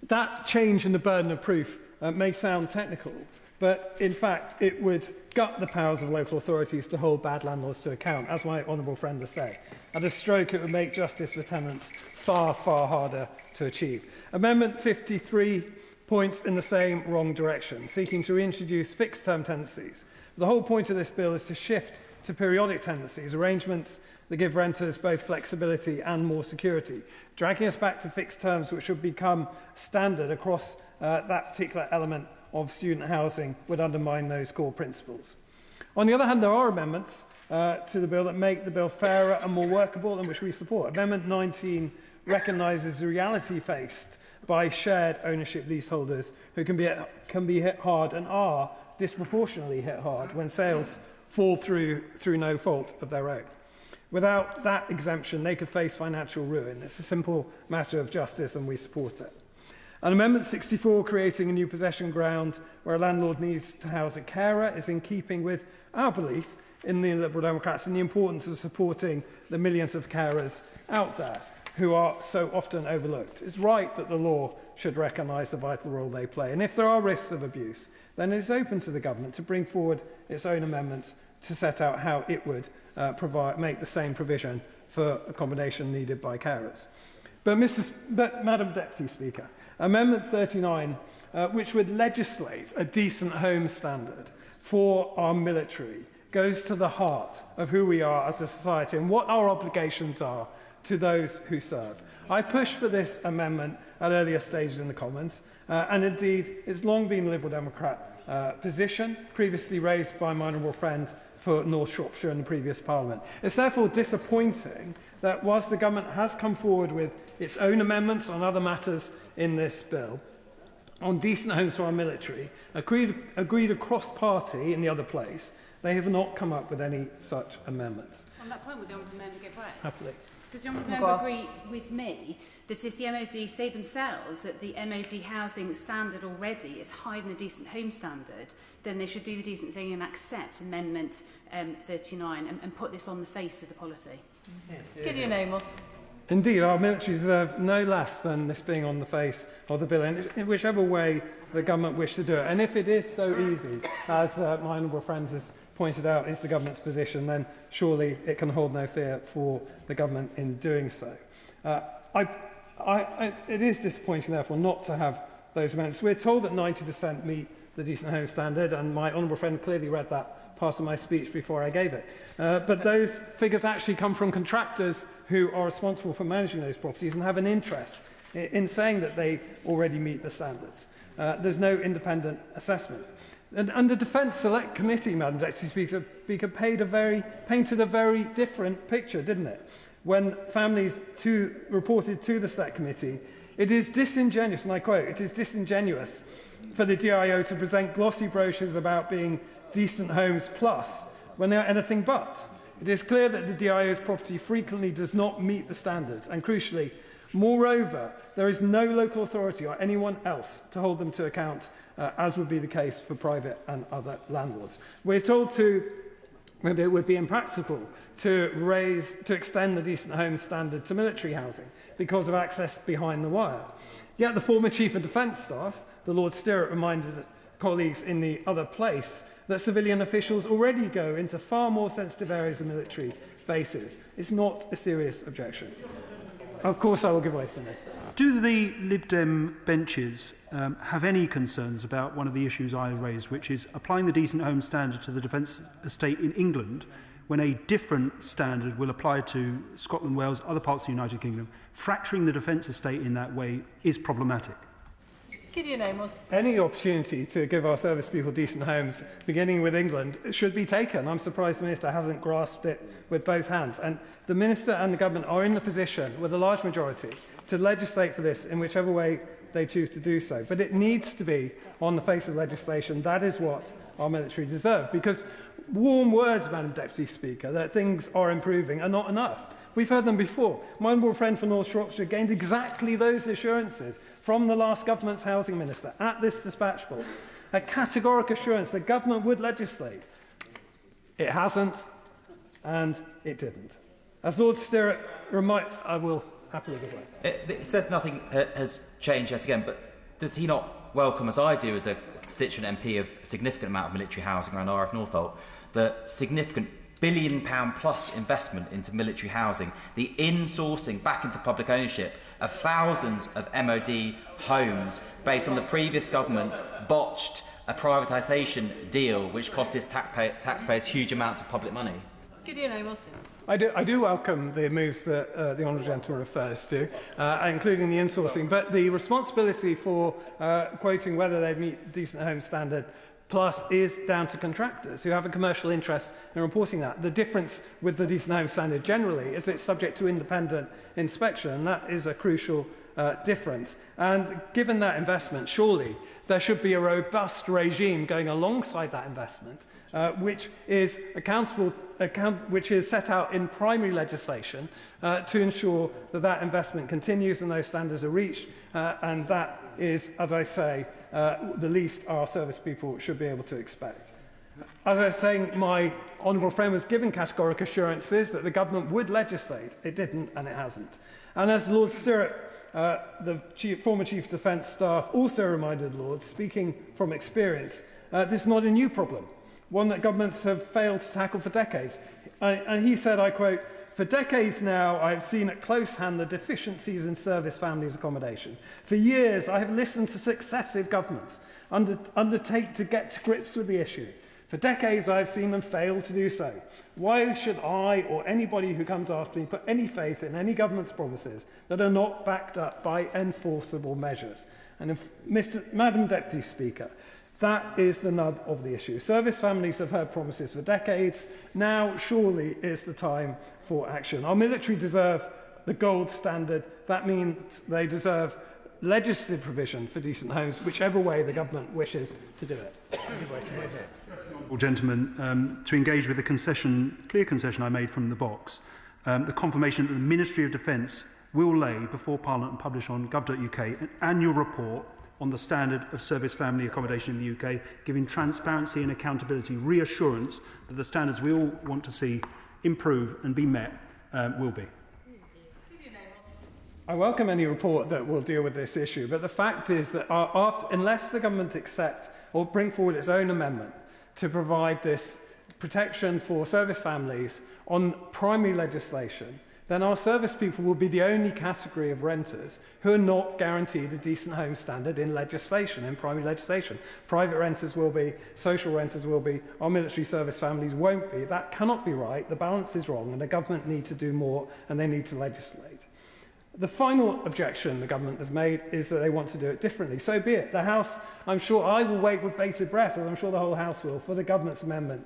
That change in the burden of proof may sound technical, but in fact it would gut the powers of local authorities to hold bad landlords to account, as my honourable friend has said. At a stroke, it would make justice for tenants far, far harder to achieve. Amendment 53 points in the same wrong direction, seeking to reintroduce fixed-term tenancies. The whole point of this bill is to shift to periodic tenancies, arrangements that give renters both flexibility and more security. Dragging us back to fixed terms, which would become standard across that particular element of student housing, would undermine those core principles. On the other hand, there are amendments to the bill that make the bill fairer and more workable, and which we support. Amendment 19 recognises the reality faced by shared ownership leaseholders who can be hit hard and are disproportionately hit hard when sales fall through no fault of their own. Without that exemption, they could face financial ruin. It's a simple matter of justice, and we support it. And Amendment 64, creating a new possession ground where a landlord needs to house a carer, is in keeping with our belief in the Liberal Democrats and the importance of supporting the millions of carers out there who are so often overlooked. It's right that the law should recognise the vital role they play. And if there are risks of abuse, then it's open to the government to bring forward its own amendments to set out how it would make the same provision for accommodation needed by carers. But Madam Deputy Speaker, Amendment 39, which would legislate a decent home standard for our military, goes to the heart of who we are as a society and what our obligations are to those who serve. I pushed for this amendment at earlier stages in the Commons, and indeed it's long been a Liberal Democrat position, previously raised by my honourable friend for North Shropshire in the previous Parliament. It's therefore disappointing that whilst the government has come forward with its own amendments on other matters in this bill, on decent homes for our military, agreed across party in the other place, they have not come up with any such amendments. On that point, would the honourable member give way? Happily. Does the honourable member agree with me that if the MOD say themselves that the MOD housing standard already is higher than the decent home standard, then they should do the decent thing and accept Amendment 39 and put this on the face of the policy? Gideon Amos. Indeed, our military deserve no less than this being on the face of the bill, in whichever way the government wish to do it. And if it is so easy, as my honourable friend has pointed out, is the government's position, then surely it can hold no fear for the government in doing so. It is disappointing, therefore, not to have those amendments. We're told that 90% meet the decent home standard, and my honourable friend clearly read that part of my speech before I gave it. But those figures actually come from contractors who are responsible for managing those properties and have an interest in saying that they already meet the standards. There's no independent assessment. And the Defence Select Committee, Madam Deputy Speaker, painted a very different picture, didn't it? When families reported to the Select Committee, it is disingenuous, and I quote, "It is disingenuous for the DIO to present glossy brochures about being decent homes plus when they are anything but. It is clear that the DIO's property frequently does not meet the standards, and crucially, moreover, there is no local authority or anyone else to hold them to account, as would be the case for private and other landlords." We're told that it would be impractical to extend the decent home standard to military housing because of access behind the wire. Yet the former Chief of Defence Staff, the Lord Stirrat, reminded colleagues in the other place that civilian officials already go into far more sensitive areas of military bases. It's not a serious objection. Of course I will give way to this. Do the Lib Dem benches have any concerns about one of the issues I raised, which is applying the decent home standard to the defence estate in England when a different standard will apply to Scotland, Wales, other parts of the United Kingdom? Fracturing the defence estate in that way is problematic. Gideon Amos. Any opportunity to give our service people decent homes, beginning with England, should be taken. I'm surprised the Minister hasn't grasped it with both hands. And the Minister and the Government are in the position, with a large majority, to legislate for this in whichever way they choose to do so. But it needs to be on the face of legislation. That is what our military deserve. Because warm words, Madam Deputy Speaker, that things are improving are not enough. We've heard them before. My honourable friend from North Shropshire gained exactly those assurances from the last government's housing minister at this dispatch box. A categoric assurance the government would legislate. It hasn't, and it didn't. As Lord Stirrat I will happily give way. It says nothing has changed yet again, but does he not welcome, as I do as a constituent MP of a significant amount of military housing around RF Northolt, the significant £1 billion plus investment into military housing, the insourcing back into public ownership of thousands of MOD homes based on the previous government's botched a privatisation deal which costs taxpayers huge amounts of public money? Gideon Amos. I do welcome the moves that the honourable gentleman refers to, including the insourcing, but the responsibility for quoting whether they meet decent home standard plus is down to contractors who have a commercial interest in reporting that. The difference with the decent home standard generally is it's subject to independent inspection, and that is a crucial difference. And given that investment, surely there should be a robust regime going alongside that investment, which is which is set out in primary legislation to ensure that that investment continues and those standards are reached, and that is, as I say, the least our service people should be able to expect. As I was saying, my honourable friend was given categoric assurances that the government would legislate. It didn't, and it hasn't. And as Lord Stewart, the former Chief of Defence Staff, also reminded Lords, speaking from experience, this is not a new problem, one that governments have failed to tackle for decades. And he said, I quote, "For decades now, I have seen at close hand the deficiencies in service families accommodation. For years, I have listened to successive governments undertake to get to grips with the issue. For decades, I have seen them fail to do so. Why should I or anybody who comes after me put any faith in any government's promises that are not backed up by enforceable measures?" And Madam Deputy Speaker, that is the nub of the issue. Service families have heard promises for decades. Now, surely, is the time for action. Our military deserve the gold standard. That means they deserve legislative provision for decent homes, whichever way the government wishes to do it. Well, gentlemen, to engage with the clear concession I made from the box, the confirmation that the Ministry of Defence will lay before Parliament and publish on gov.uk an annual report on the standard of service family accommodation in the UK, giving transparency and accountability, reassurance that the standards we all want to see improve and be met will be. I welcome any report that will deal with this issue, but the fact is that unless the government accept or bring forward its own amendment to provide this protection for service families on primary legislation, then our service people will be the only category of renters who are not guaranteed a decent home standard in legislation, in primary legislation. Private renters will be, social renters will be, our military service families won't be. That cannot be right. The balance is wrong, and the government need to do more, and they need to legislate. The final objection the government has made is that they want to do it differently. So be it. The House, I'm sure I will wait with bated breath, as I'm sure the whole House will, for the government's amendment,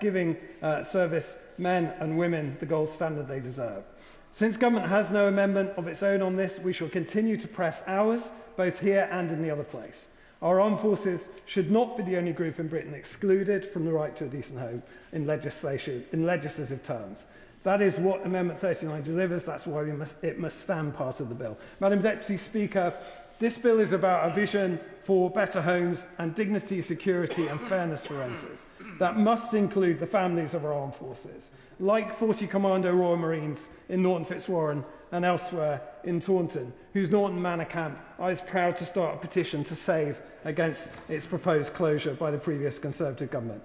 giving service men and women the gold standard they deserve. Since government has no amendment of its own on this, we shall continue to press ours, both here and in the other place. Our armed forces should not be the only group in Britain excluded from the right to a decent home in legislative terms. That is what Amendment 39 delivers. That's why it must stand part of the bill. Madam Deputy Speaker, this bill is about a vision for better homes and dignity, security and fairness for renters. That must include the families of our armed forces, like 40 Commando Royal Marines in Norton Fitzwarren and elsewhere in Taunton, whose Norton Manor camp I was proud to start a petition to save against its proposed closure by the previous Conservative government.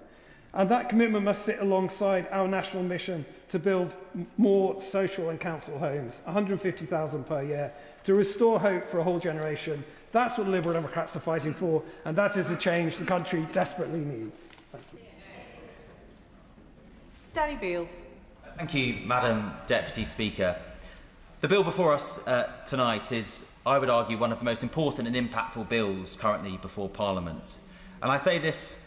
And that commitment must sit alongside our national mission to build more social and council homes, 150,000 per year, to restore hope for a whole generation. That's what the Liberal Democrats are fighting for, and that is the change the country desperately needs. Thank you. Danny Beales. Thank you, Madam Deputy Speaker. The bill before us tonight is, I would argue, one of the most important and impactful bills currently before Parliament. And I say this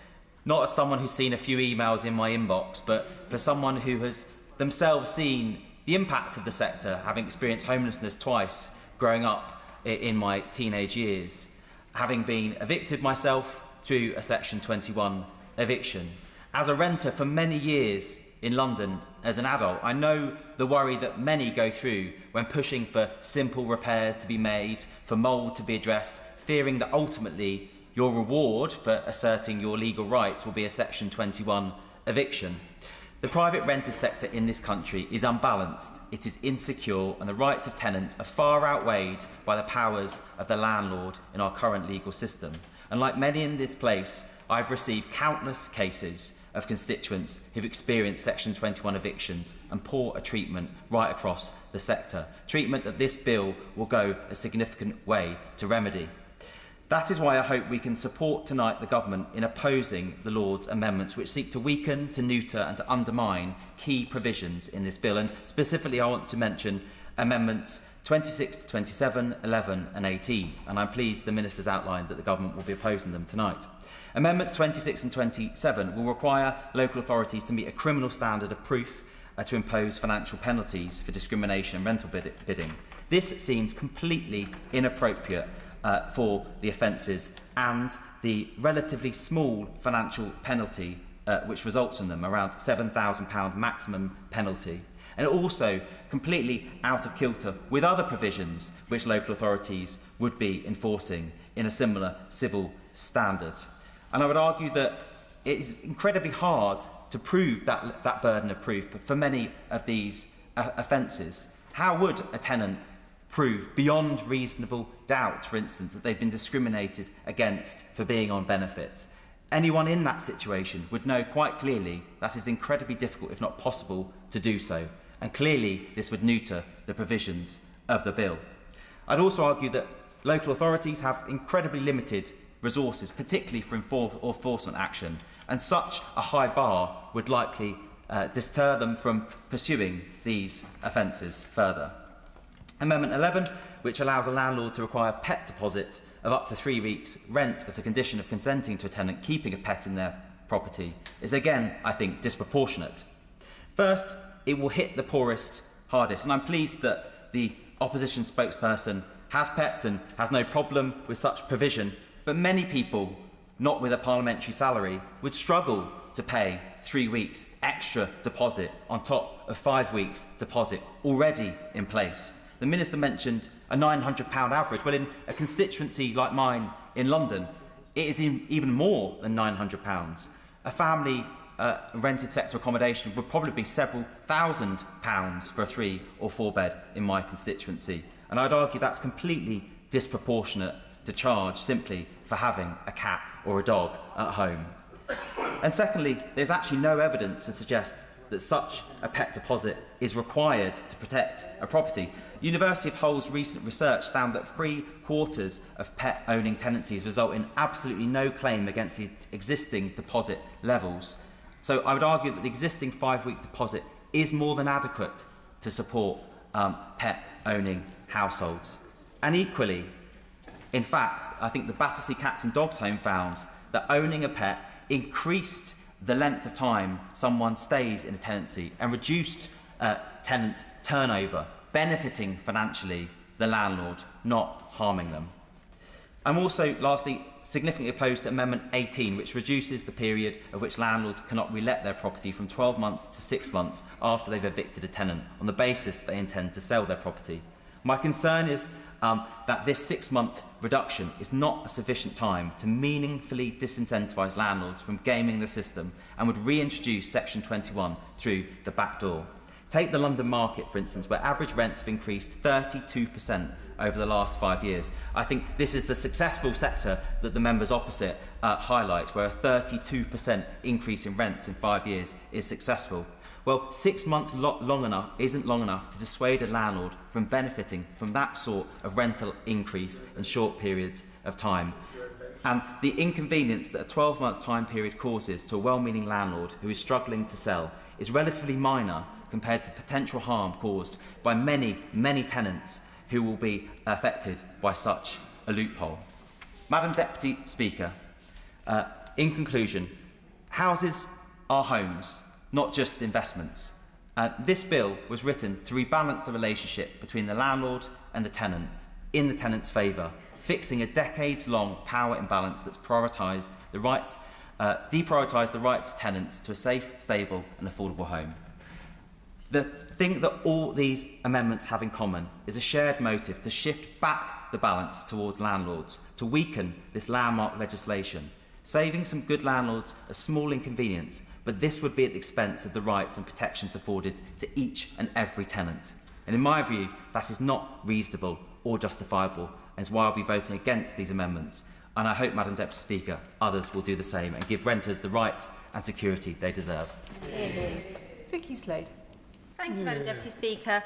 not as someone who's seen a few emails in my inbox, but for someone who has themselves seen the impact of the sector, having experienced homelessness twice growing up in my teenage years, having been evicted myself through a Section 21 eviction. As a renter for many years in London as an adult, I know the worry that many go through when pushing for simple repairs to be made, for mould to be addressed, fearing that ultimately your reward for asserting your legal rights will be a Section 21 eviction. The private rented sector in this country is unbalanced, it is insecure, and the rights of tenants are far outweighed by the powers of the landlord in our current legal system. And like many in this place, I've received countless cases of constituents who've experienced Section 21 evictions and poor treatment right across the sector. Treatment that this bill will go a significant way to remedy. That is why I hope we can support tonight the Government in opposing the Lord's amendments, which seek to weaken, to neuter and to undermine key provisions in this bill. And specifically, I want to mention amendments 26 to 27, 11 and 18. And I'm pleased the Minister's outlined that the Government will be opposing them tonight. Amendments 26 and 27 will require local authorities to meet a criminal standard of proof to impose financial penalties for discrimination and rental bidding. This seems completely inappropriate for the offences and the relatively small financial penalty which results from them, around £7,000 maximum penalty. And also completely out of kilter with other provisions which local authorities would be enforcing in a similar civil standard. And I would argue that it is incredibly hard to prove that burden of proof for many of these offences. How would a tenant prove beyond reasonable doubt, for instance, that they've been discriminated against for being on benefits? Anyone in that situation would know quite clearly that is incredibly difficult, if not possible, to do so. And clearly this would neuter the provisions of the bill. I'd also argue that local authorities have incredibly limited resources, particularly for enforcement action, and such a high bar would likely deter them from pursuing these offences further. Amendment 11, which allows a landlord to require a pet deposit of up to 3 weeks' rent as a condition of consenting to a tenant keeping a pet in their property, is again, I think, disproportionate. First, it will hit the poorest hardest, and I'm pleased that the opposition spokesperson has pets and has no problem with such provision, but many people, not with a parliamentary salary, would struggle to pay 3 weeks extra deposit on top of 5 weeks deposit already in place. The Minister mentioned a £900 average. Well, in a constituency like mine in London, it is even more than £900. A family rented sector accommodation would probably be several £1,000s for a 3 or 4 bed in my constituency. And I'd argue that's completely disproportionate to charge simply for having a cat or a dog at home. And secondly, there's actually no evidence to suggest that such a pet deposit is required to protect a property. University of Hull's recent research found that 3/4 of pet-owning tenancies result in absolutely no claim against the existing deposit levels. So I would argue that the existing 5-week deposit is more than adequate to support pet-owning households. And equally, in fact, I think the Battersea Cats and Dogs Home found that owning a pet increased the length of time someone stays in a tenancy and reduced tenant turnover, benefiting financially the landlord, not harming them. I'm also, lastly, significantly opposed to Amendment 18, which reduces the period of which landlords cannot relet their property from 12 months to 6 months after they've evicted a tenant on the basis that they intend to sell their property. My concern is that this 6-month reduction is not a sufficient time to meaningfully disincentivise landlords from gaming the system and would reintroduce Section 21 through the back door. Take the London market, for instance, where average rents have increased 32% over the last 5 years. I think this is the successful sector that the members opposite highlight, where a 32% increase in rents in 5 years is successful. Well, 6 months isn't long enough to dissuade a landlord from benefiting from that sort of rental increase in short periods of time. And the inconvenience that a 12-month time period causes to a well-meaning landlord who is struggling to sell is relatively minor compared to potential harm caused by many, many tenants who will be affected by such a loophole. Madam Deputy Speaker, in conclusion, houses are homes, not just investments. This bill was written to rebalance the relationship between the landlord and the tenant in the tenant's favour, fixing a decades-long power imbalance that's deprioritised the rights of tenants to a safe, stable and affordable home. The thing that all these amendments have in common is a shared motive to shift back the balance towards landlords, to weaken this landmark legislation, saving some good landlords a small inconvenience, but this would be at the expense of the rights and protections afforded to each and every tenant. And in my view, that is not reasonable or justifiable, and is why I'll be voting against these amendments. And I hope, Madam Deputy Speaker, others will do the same and give renters the rights and security they deserve. Vicky Slade. Thank you, Madam Deputy Speaker.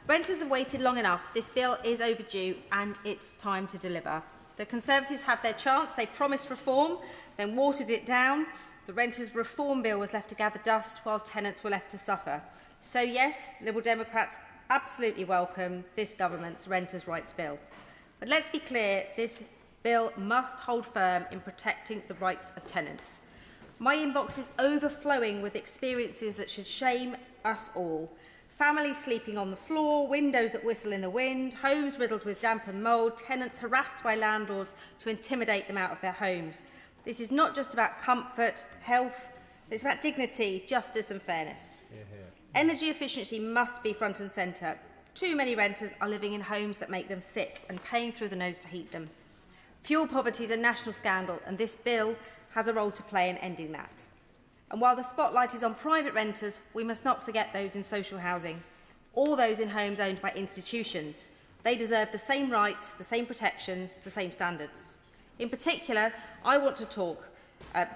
Renters have waited long enough. This bill is overdue and it's time to deliver. The Conservatives had their chance. They promised reform, then watered it down. The Renters' Reform Bill was left to gather dust while tenants were left to suffer. So yes, Liberal Democrats absolutely welcome this government's Renters' Rights Bill. But let's be clear, this bill must hold firm in protecting the rights of tenants. My inbox is overflowing with experiences that should shame us all. Families sleeping on the floor, windows that whistle in the wind, homes riddled with damp and mould, tenants harassed by landlords to intimidate them out of their homes. This is not just about comfort, health, it's about dignity, justice and fairness. Energy efficiency must be front and centre. Too many renters are living in homes that make them sick and paying through the nose to heat them. Fuel poverty is a national scandal, and this bill has a role to play in ending that. And while the spotlight is on private renters, we must not forget those in social housing, or those in homes owned by institutions. They deserve the same rights, the same protections, the same standards. In particular, I want to talk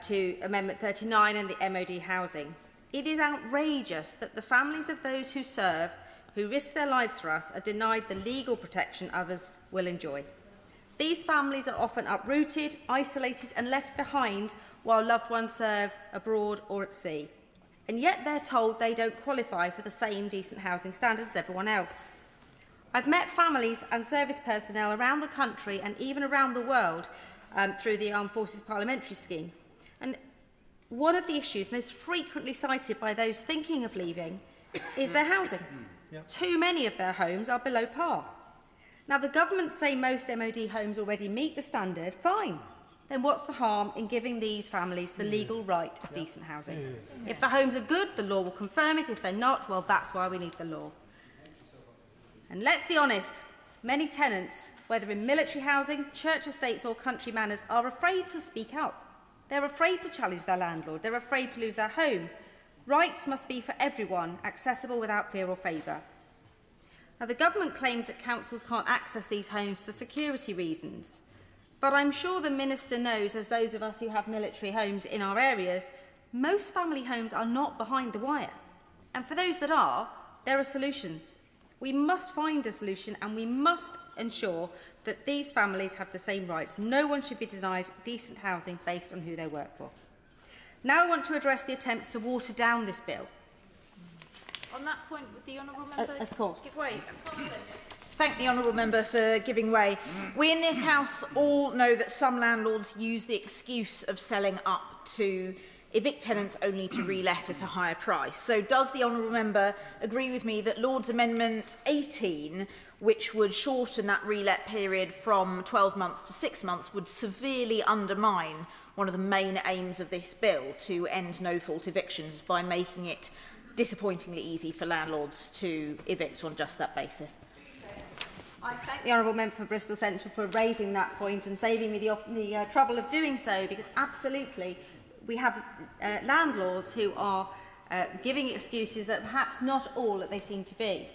to Amendment 39 and the MOD housing. It is outrageous that the families of those who serve, who risk their lives for us, are denied the legal protection others will enjoy. These families are often uprooted, isolated and left behind while loved ones serve abroad or at sea. And yet they're told they don't qualify for the same decent housing standards as everyone else. I've met families and service personnel around the country and even around the world through the Armed Forces Parliamentary Scheme. And one of the issues most frequently cited by those thinking of leaving is their housing. Too many of their homes are below par. Now, the government say most MOD homes already meet the standard. Fine. Then what's the harm in giving these families the legal right of decent housing? If the homes are good, the law will confirm it. If they're not, well, that's why we need the law. And let's be honest, many tenants, whether in military housing, church estates or country manors, are afraid to speak out. They're afraid to challenge their landlord. They're afraid to lose their home. Rights must be for everyone, accessible without fear or favour. Now, the government claims that councils can't access these homes for security reasons. But I'm sure the Minister knows, as those of us who have military homes in our areas, most family homes are not behind the wire. And for those that are, there are solutions. We must find a solution and we must ensure that these families have the same rights. No one should be denied decent housing based on who they work for. Now I want to address the attempts to water down this bill. On that point, would the honourable member of course. give way? Thank the honourable member for giving way. We in this House all know that some landlords use the excuse of selling up to evict tenants only to re-let at a higher price. So does the honourable member agree with me that Lord's Amendment 18, which would shorten that re-let period from 12 months to 6 months, would severely undermine one of the main aims of this bill to end no-fault evictions by making it disappointingly easy for landlords to evict on just that basis? I thank the honourable member for Bristol Central for raising that point and saving me the trouble of doing so, because absolutely we have landlords who are giving excuses that perhaps not all that they seem to be.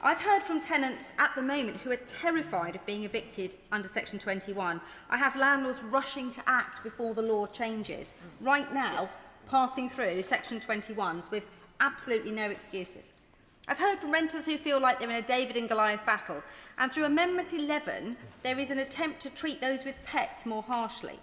I've heard from tenants at the moment who are terrified of being evicted under Section 21. I have landlords rushing to act before the law changes, right now passing through Section 21s with absolutely no excuses. I've heard from renters who feel like they're in a David and Goliath battle, and through Amendment 11 there is an attempt to treat those with pets more harshly.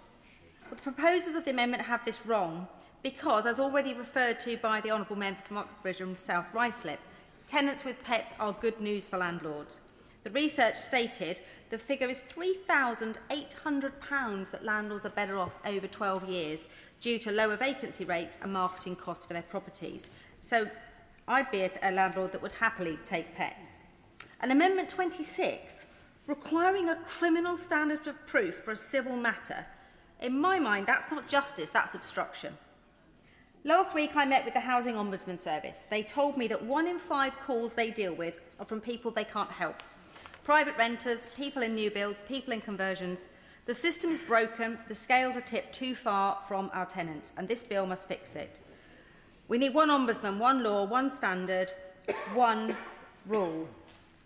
But the proposers of the amendment have this wrong because, as already referred to by the honourable member from Uxbridge and South Ruislip, tenants with pets are good news for landlords. The research stated the figure is £3,800 that landlords are better off over 12 years due to lower vacancy rates and marketing costs for their properties. So I'd be a landlord that would happily take pets. And Amendment 26, requiring a criminal standard of proof for a civil matter, in my mind, that's not justice, that's obstruction. Last week, I met with the Housing Ombudsman Service. They told me that 1 in 5 calls they deal with are from people they can't help. Private renters, people in new builds, people in conversions. The system is broken, the scales are tipped too far from our tenants, and this bill must fix it. We need one ombudsman, one law, one standard, one rule.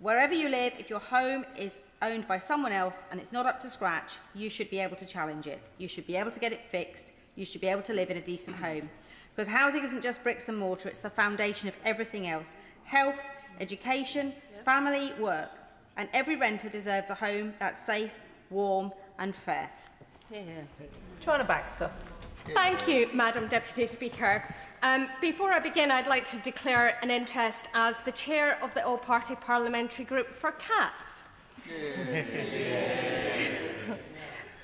Wherever you live, if your home is owned by someone else and it's not up to scratch, you should be able to challenge it. You should be able to get it fixed. You should be able to live in a decent home. Because housing isn't just bricks and mortar, it's the foundation of everything else. Health, education, family, work. And every renter deserves a home that's safe, warm and fair. Joanna Baxter. Thank you, Madam Deputy Speaker. Before I begin, I'd like to declare an interest as the chair of the All-Party Parliamentary Group for Cats.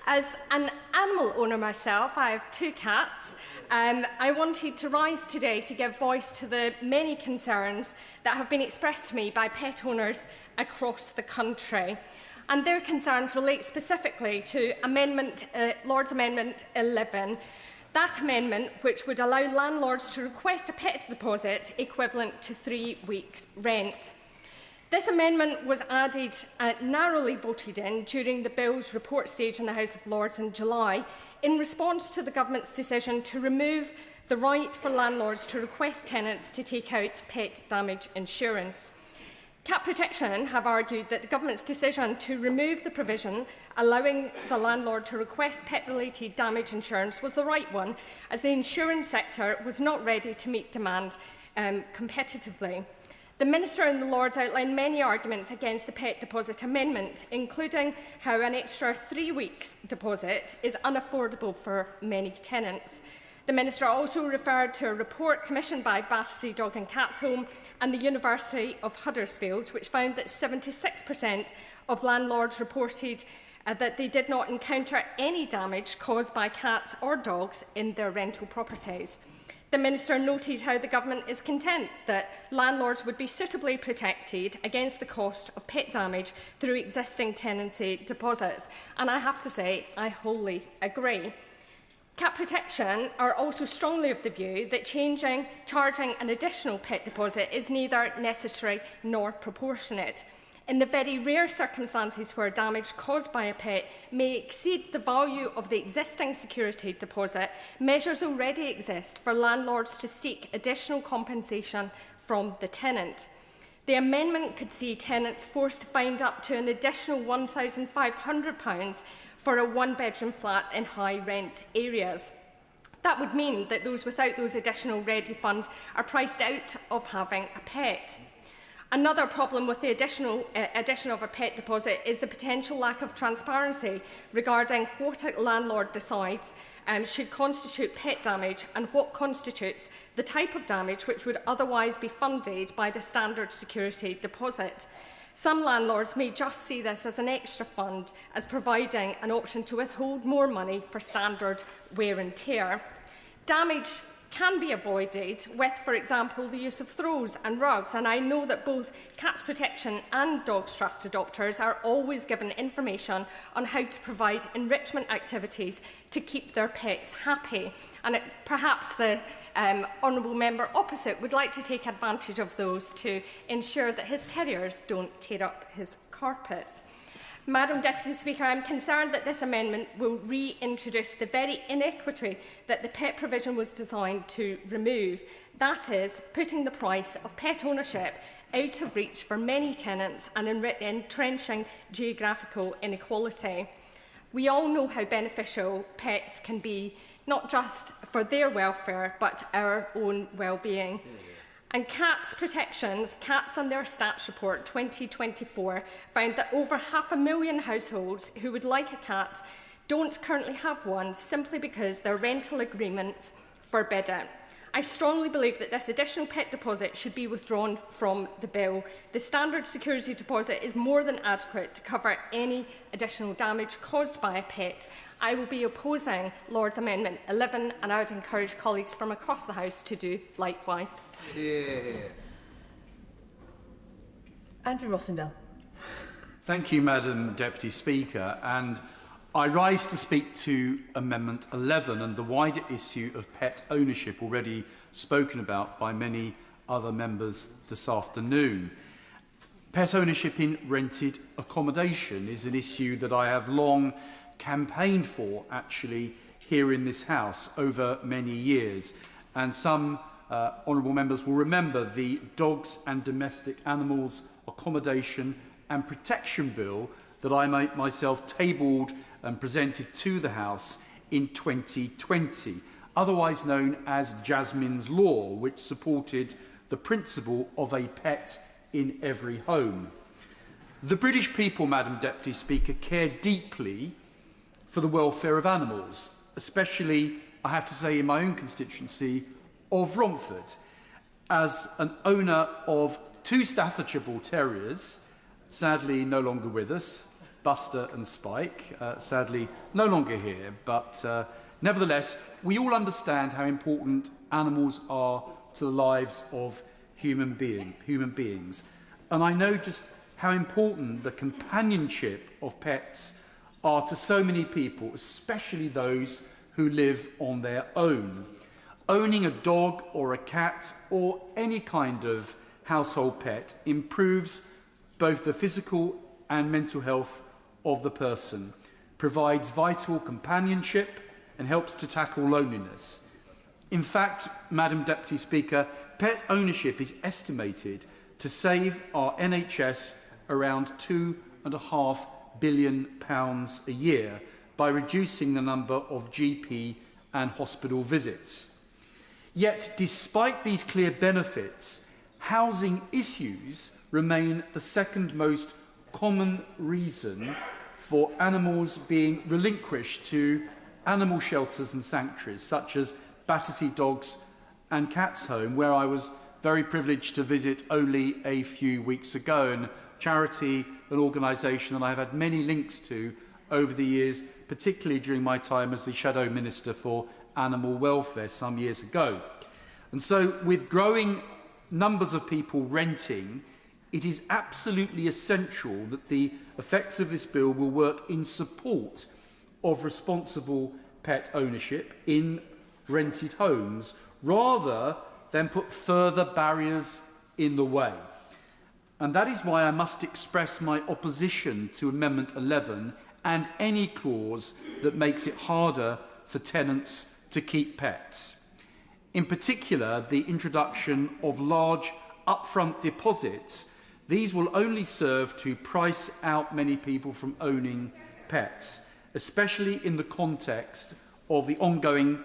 As an animal owner myself, I have 2 cats. I wanted to rise today to give voice to the many concerns that have been expressed to me by pet owners across the country. And their concerns relate specifically to Lord's Amendment 11. That amendment, which would allow landlords to request a pet deposit equivalent to 3 weeks' rent. This amendment was added, narrowly voted in during the bill's report stage in the House of Lords in July, in response to the Government's decision to remove the right for landlords to request tenants to take out pet damage insurance. Cat Protection have argued that the Government's decision to remove the provision allowing the landlord to request pet-related damage insurance was the right one, as the insurance sector was not ready to meet demand competitively. The Minister and the Lords outlined many arguments against the pet deposit amendment, including how an extra 3 weeks deposit is unaffordable for many tenants. The Minister also referred to a report commissioned by Battersea Dog and Cats Home and the University of Huddersfield, which found that 76% of landlords reported that they did not encounter any damage caused by cats or dogs in their rental properties. The Minister noted how the Government is content that landlords would be suitably protected against the cost of pet damage through existing tenancy deposits, and I have to say I wholly agree. Cat Protection are also strongly of the view that charging an additional pet deposit is neither necessary nor proportionate. In the very rare circumstances where damage caused by a pet may exceed the value of the existing security deposit, measures already exist for landlords to seek additional compensation from the tenant. The amendment could see tenants forced to find up to an additional £1,500 for a one-bedroom flat in high-rent areas. That would mean that those without those additional ready funds are priced out of having a pet. Another problem with the addition of a pet deposit is the potential lack of transparency regarding what a landlord decides should constitute pet damage and what constitutes the type of damage which would otherwise be funded by the standard security deposit. Some landlords may just see this as an extra fund, as providing an option to withhold more money for standard wear and tear. Damage can be avoided with, for example, the use of throws and rugs, and I know that both Cats Protection and Dogs Trust adopters are always given information on how to provide enrichment activities to keep their pets happy. And perhaps the honourable member opposite would like to take advantage of those to ensure that his terriers don't tear up his carpet. Madam Deputy Speaker, I am concerned that this amendment will reintroduce the very inequity that the pet provision was designed to remove. That is, putting the price of pet ownership out of reach for many tenants and entrenching geographical inequality. We all know how beneficial pets can be, not just for their welfare, but our own well-being. And Cats Protection's Cats and Their Stats Report 2024 found that over 500,000 households who would like a cat don't currently have one simply because their rental agreements forbid it. I strongly believe that this additional pet deposit should be withdrawn from the bill. The standard security deposit is more than adequate to cover any additional damage caused by a pet. I will be opposing Lord's Amendment 11, and I would encourage colleagues from across the House to do likewise. Andrew Rossendale. Thank you, Madam Deputy Speaker. And I rise to speak to Amendment 11 and the wider issue of pet ownership already spoken about by many other members this afternoon. Pet ownership in rented accommodation is an issue that I have long campaigned for, actually, here in this House over many years. And some honourable members will remember the Dogs and Domestic Animals Accommodation and Protection Bill that I myself tabled and presented to the House in 2020, otherwise known as Jasmine's Law, which supported the principle of a pet in every home. The British people, Madam Deputy Speaker, care deeply for the welfare of animals, especially, I have to say, in my own constituency of Romford. As an owner of 2 Staffordshire Bull Terriers, sadly no longer with us, Buster and Spike, sadly no longer here, but nevertheless, we all understand how important animals are to the lives of human beings. And I know just how important the companionship of pets are to so many people, especially those who live on their own. Owning a dog or a cat or any kind of household pet improves both the physical and mental health of the person, provides vital companionship and helps to tackle loneliness. In fact, Madam Deputy Speaker, pet ownership is estimated to save our NHS around £2.5 billion a year by reducing the number of GP and hospital visits. Yet, despite these clear benefits, housing issues remain the second most common reason for animals being relinquished to animal shelters and sanctuaries, such as Battersea Dogs and Cats Home, where I was very privileged to visit only a few weeks ago, and charity, an organisation that I've had many links to over the years, particularly during my time as the Shadow Minister for Animal Welfare some years ago. And so, with growing numbers of people renting, it is absolutely essential that the effects of this bill will work in support of responsible pet ownership in rented homes, rather than put further barriers in the way. And that is why I must express my opposition to Amendment 11 and any clause that makes it harder for tenants to keep pets. In particular, the introduction of large upfront deposits. These will only serve to price out many people from owning pets, especially in the context of the ongoing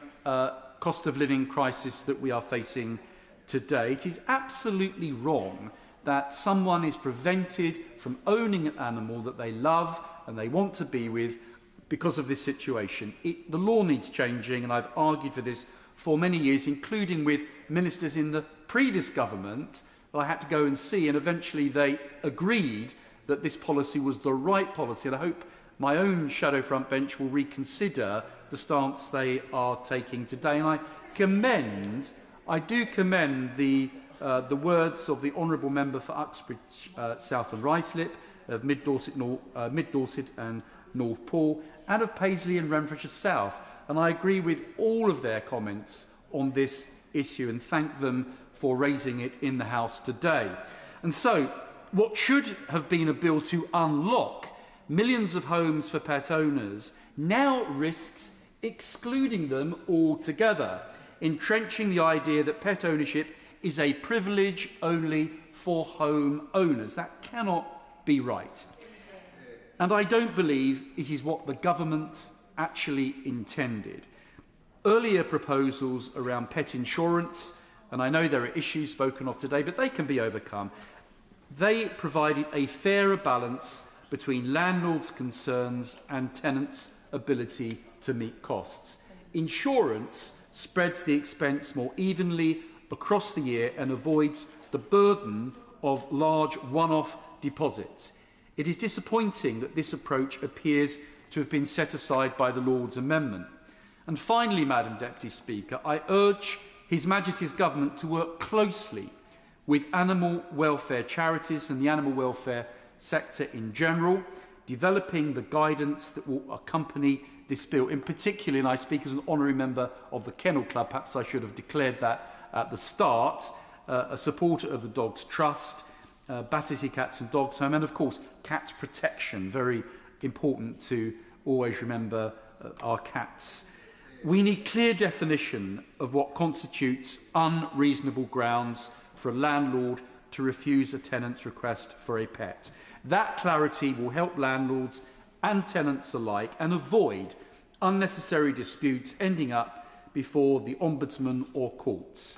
cost of living crisis that we are facing today. It is absolutely wrong that someone is prevented from owning an animal that they love and they want to be with because of this situation. The law needs changing, and I've argued for this for many years, including with ministers in the previous government that I had to go and see, and eventually they agreed that this policy was the right policy, and I hope my own shadow front bench will reconsider the stance they are taking today. And I do commend the words of the Honourable Member for Uxbridge South and Ruislip, of Mid Dorset and North Poole, and of Paisley and Renfrewshire South. And I agree with all of their comments on this issue and thank them for raising it in the House today. And so, what should have been a bill to unlock millions of homes for pet owners now risks excluding them altogether, entrenching the idea that pet ownership is a privilege only for home owners. That cannot be right. And I don't believe it is what the government actually intended. Earlier proposals around pet insurance, and I know there are issues spoken of today, but they can be overcome. They provided a fairer balance between landlords' concerns and tenants' ability to meet costs. Insurance spreads the expense more evenly across the year and avoids the burden of large one-off deposits. It is disappointing that this approach appears to have been set aside by the Lord's Amendment. And finally, Madam Deputy Speaker, I urge His Majesty's Government to work closely with animal welfare charities and the animal welfare sector in general, developing the guidance that will accompany this bill. In particular, and I speak as an honorary member of the Kennel Club, perhaps I should have declared that at the start, a supporter of the Dogs Trust, Battersea Cats and Dogs Home, and of course, cat protection, very important to always remember our cats. We need clear definition of what constitutes unreasonable grounds for a landlord to refuse a tenant's request for a pet. That clarity will help landlords and tenants alike and avoid unnecessary disputes ending up before the Ombudsman or courts.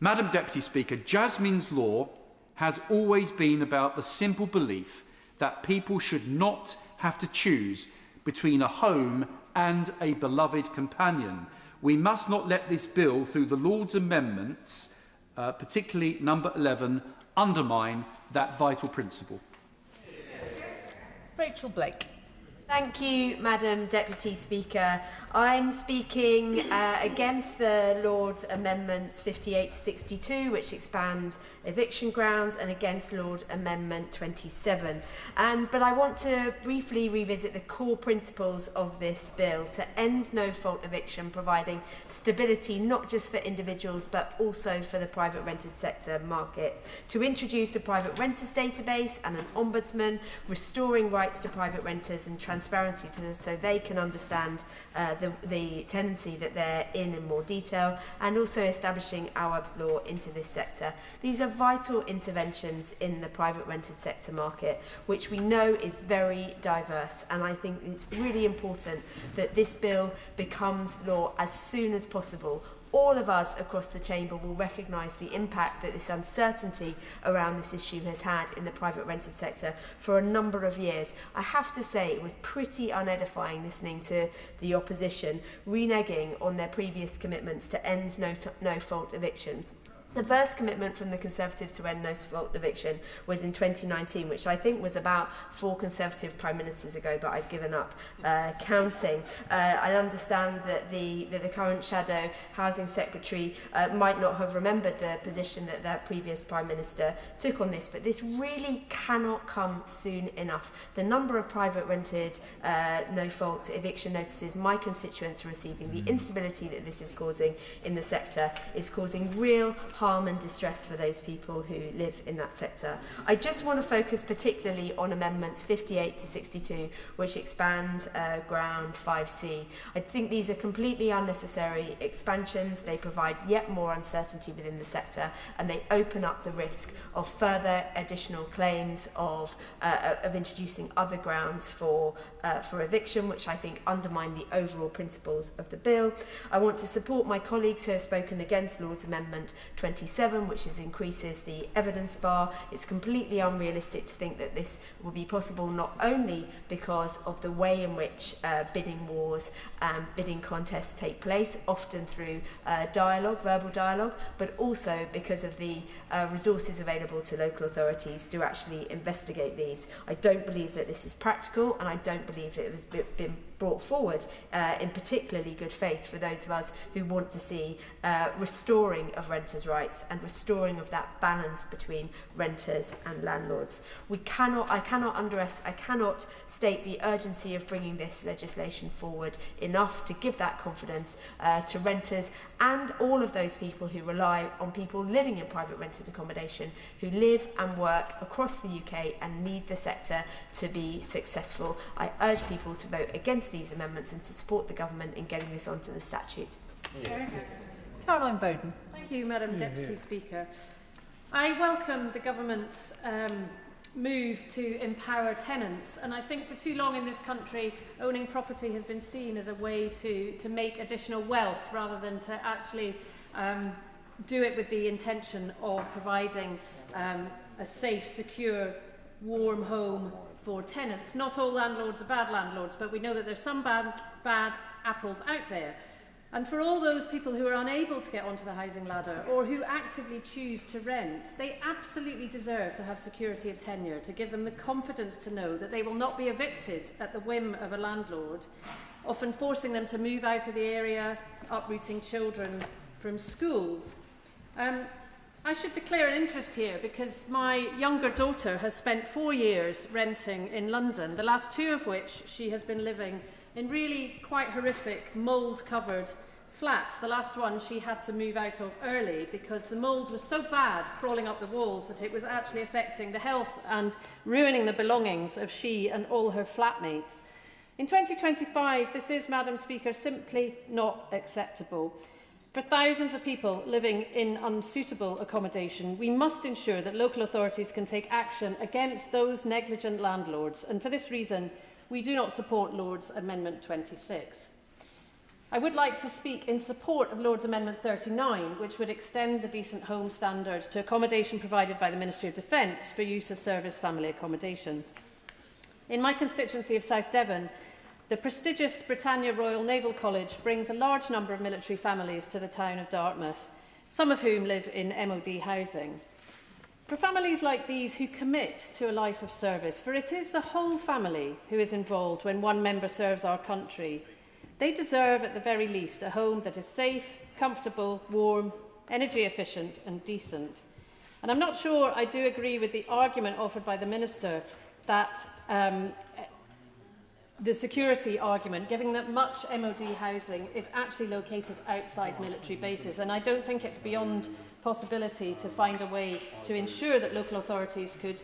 Madam Deputy Speaker, Jasmine's Law has always been about the simple belief that people should not have to choose between a home and a beloved companion. We must not let this bill, through the Lord's amendments, particularly number 11, undermine that vital principle. Rachel Blake. Thank you, Madam Deputy Speaker. I'm speaking against the Lord's Amendments 58 to 62, which expands eviction grounds, and against Lord Amendment 27. But I want to briefly revisit the core principles of this bill to end no-fault eviction, providing stability not just for individuals but also for the private rented sector market, to introduce a private renters database and an ombudsman, restoring rights to private renters and transparency so they can understand the tenancy that they're in more detail, and also establishing Awab's law into this sector. These are vital interventions in the private rented sector market, which we know is very diverse, and I think it's really important that this bill becomes law as soon as possible. All of us across the chamber will recognise the impact that this uncertainty around this issue has had in the private rented sector for a number of years. I have to say it was pretty unedifying listening to the opposition reneging on their previous commitments to end no-fault eviction. The first commitment from the Conservatives to end no-fault eviction was in 2019, which I think was about 4 Conservative Prime Ministers ago, but I've given up counting. I understand that the current Shadow Housing Secretary might not have remembered the position that their previous Prime Minister took on this, but this really cannot come soon enough. The number of private rented no-fault eviction notices my constituents are receiving, the instability that this is causing in the sector, is causing real harm and distress for those people who live in that sector. I just want to focus particularly on amendments 58 to 62, which expand ground 5C. I think these are completely unnecessary expansions. They provide yet more uncertainty within the sector, and they open up the risk of further additional claims of introducing other grounds for eviction, which I think undermine the overall principles of the bill. I want to support my colleagues who have spoken against Lord's Amendment 27, which increases the evidence bar. It's completely unrealistic to think that this will be possible, not only because of the way in which bidding wars and bidding contests take place, often through dialogue, verbal dialogue, but also because of the resources available to local authorities to actually investigate these. I don't believe that this is practical, and I don't believe that it has been brought forward in particularly good faith for those of us who want to see restoring of renters' rights and restoring of that balance between renters and landlords. I cannot state the urgency of bringing this legislation forward enough to give that confidence to renters and all of those people who rely on people living in private rented accommodation, who live and work across the UK and need the sector to be successful. I urge people to vote against these amendments and to support the government in getting this onto the statute. Caroline Bowden. Thank you, Madam Deputy Speaker. I welcome the government's move to empower tenants, and I think for too long in this country owning property has been seen as a way to make additional wealth rather than to actually do it with the intention of providing a safe, secure, warm home for tenants. Not all landlords are bad landlords, but we know that there's some bad apples out there. And for all those people who are unable to get onto the housing ladder or who actively choose to rent, they absolutely deserve to have security of tenure, to give them the confidence to know that they will not be evicted at the whim of a landlord, often forcing them to move out of the area, uprooting children from schools. I should declare an interest here because my younger daughter has spent 4 years renting in London, the last 2 of which she has been living in really quite horrific mould-covered flats. The last one she had to move out of early because the mould was so bad crawling up the walls that it was actually affecting the health and ruining the belongings of she and all her flatmates. In 2025, this is, Madam Speaker, simply not acceptable. For thousands of people living in unsuitable accommodation, we must ensure that local authorities can take action against those negligent landlords, and for this reason, we do not support Lord's Amendment 26. I would like to speak in support of Lord's Amendment 39, which would extend the decent home standard to accommodation provided by the Ministry of Defence for use as service family accommodation. In my constituency of South Devon, The prestigious Britannia Royal Naval College brings a large number of military families to the town of Dartmouth, some of whom live in MOD housing. For families like these who commit to a life of service, for it is the whole family who is involved when one member serves our country, they deserve at the very least a home that is safe, comfortable, warm, energy efficient and decent. And I'm not sure I do agree with the argument offered by the Minister that the security argument, given that much MOD housing is actually located outside military bases. And I don't think it's beyond possibility to find a way to ensure that local authorities could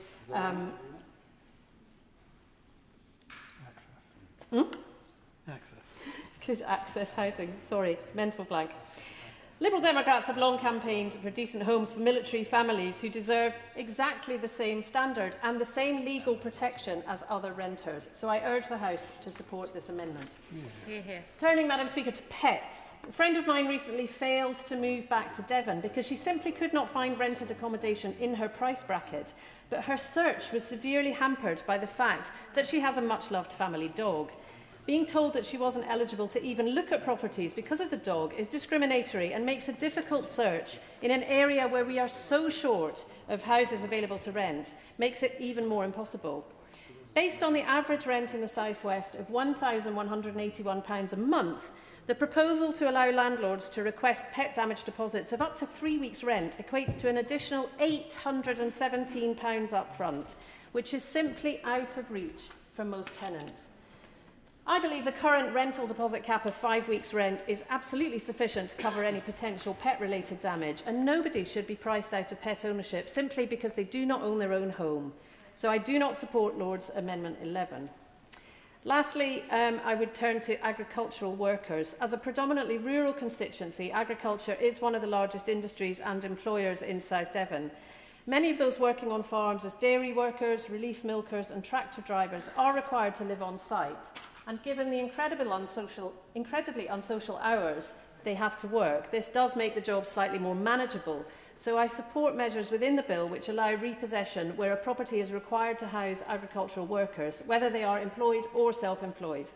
access housing. Sorry, mental blank. Liberal Democrats have long campaigned for decent homes for military families who deserve exactly the same standard and the same legal protection as other renters. So I urge the House to support this amendment. Hear, hear. Turning, Madam Speaker, to pets. A friend of mine recently failed to move back to Devon because she simply could not find rented accommodation in her price bracket. But her search was severely hampered by the fact that she has a much-loved family dog. Being told that she wasn't eligible to even look at properties because of the dog is discriminatory and makes a difficult search in an area where we are so short of houses available to rent, makes it even more impossible. Based on the average rent in the South West of £1,181 a month, the proposal to allow landlords to request pet damage deposits of up to 3 weeks' rent equates to an additional £817 up front, which is simply out of reach for most tenants. I believe the current rental deposit cap of 5 weeks' rent is absolutely sufficient to cover any potential pet-related damage, and nobody should be priced out of pet ownership simply because they do not own their own home. So I do not support Lord's Amendment 11. Lastly, I would turn to agricultural workers. As a predominantly rural constituency, agriculture is one of the largest industries and employers in South Devon. Many of those working on farms as dairy workers, relief milkers and tractor drivers are required to live on site. And given the incredibly unsocial hours they have to work, this does make the job slightly more manageable. So I support measures within the bill which allow repossession where a property is required to house agricultural workers, whether they are employed or self-employed.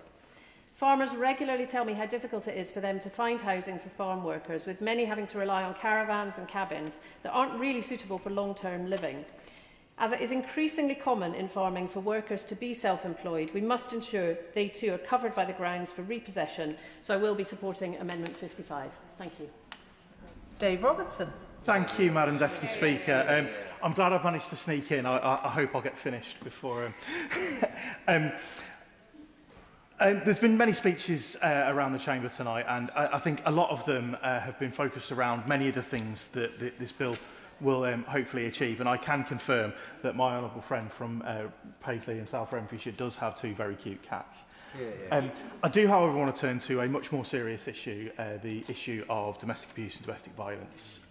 Farmers regularly tell me how difficult it is for them to find housing for farm workers, with many having to rely on caravans and cabins that aren't really suitable for long-term living. As it is increasingly common in farming for workers to be self-employed, we must ensure they too are covered by the grounds for repossession. So I will be supporting Amendment 55. Thank you. Dave Robertson. Thank you, Madam Deputy Speaker. I'm glad I've managed to sneak in. I hope I'll get finished before... there's been many speeches around the Chamber tonight, and I think a lot of them have been focused around many of the things that this bill will hopefully achieve. And I can confirm that my honourable friend from Paisley in South Renfrewshire does have 2 very cute cats. I do, however, want to turn to a much more serious issue, the issue of domestic abuse and domestic violence.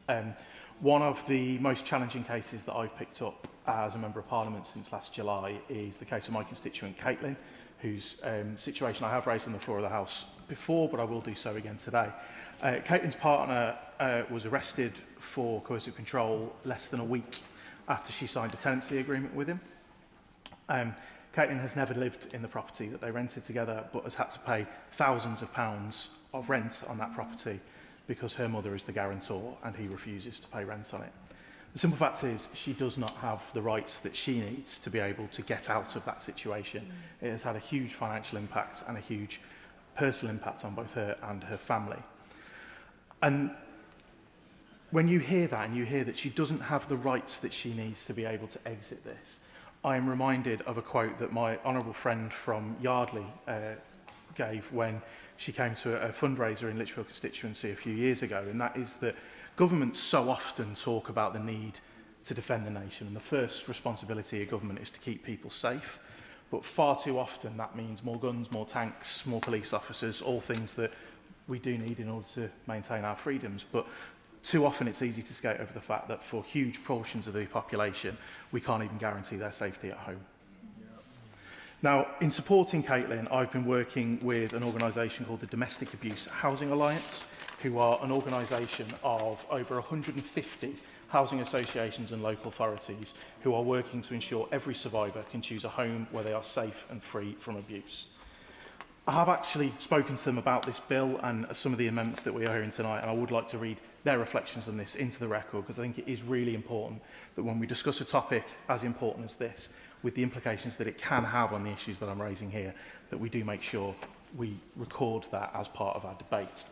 One of the most challenging cases that I've picked up as a Member of Parliament since last July is the case of my constituent Caitlin, whose situation I have raised on the floor of the House before, but I will do so again today. Caitlin's partner was arrested for coercive control less than a week after she signed a tenancy agreement with him. Caitlin has never lived in the property that they rented together, but has had to pay thousands of pounds of rent on that property because her mother is the guarantor and he refuses to pay rent on it. The simple fact is she does not have the rights that she needs to be able to get out of that situation. It has had a huge financial impact and a huge personal impact on both her and her family. And when you hear that and you hear that she doesn't have the rights that she needs to be able to exit this, I am reminded of a quote that my honourable friend from Yardley gave when she came to a fundraiser in Lichfield constituency a few years ago, and that is that governments so often talk about the need to defend the nation, and the first responsibility of government is to keep people safe. But far too often that means more guns, more tanks, more police officers, all things that we do need in order to maintain our freedoms. But too often it's easy to skate over the fact that for huge portions of the population, we can't even guarantee their safety at home. Now, in supporting Caitlin, I've been working with an organisation called the Domestic Abuse Housing Alliance, who are an organisation of over 150 housing associations and local authorities who are working to ensure every survivor can choose a home where they are safe and free from abuse. I have actually spoken to them about this bill and some of the amendments that we are hearing tonight, and I would like to read their reflections on this into the record, because I think it is really important that when we discuss a topic as important as this, with the implications that it can have on the issues that I'm raising here, that we do make sure we record that as part of our debate.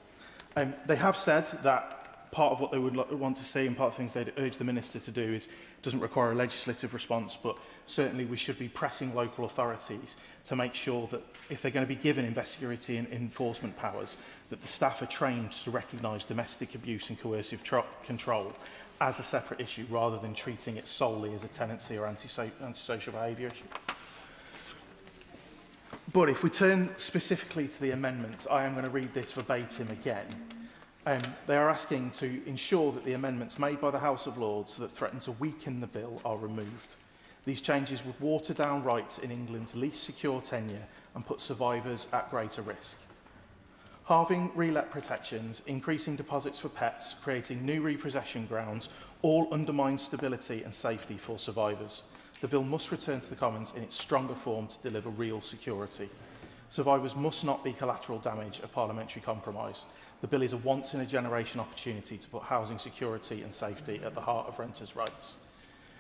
They have said that part of what they would want to see and part of the things they'd urge the Minister to do doesn't require a legislative response, but certainly we should be pressing local authorities to make sure that if they're going to be given investigatory and enforcement powers, that the staff are trained to recognise domestic abuse and coercive control as a separate issue, rather than treating it solely as a tenancy or antisocial behaviour issue. But if we turn specifically to the amendments, I am going to read this verbatim again. They are asking to ensure that the amendments made by the House of Lords that threaten to weaken the bill are removed. These changes would water down rights in England's least secure tenure and put survivors at greater risk. Halving relet protections, increasing deposits for pets, creating new repossession grounds, all undermine stability and safety for survivors. The bill must return to the Commons in its stronger form to deliver real security. Survivors must not be collateral damage of parliamentary compromise. The bill is a once-in-a-generation opportunity to put housing security and safety at the heart of renters' rights.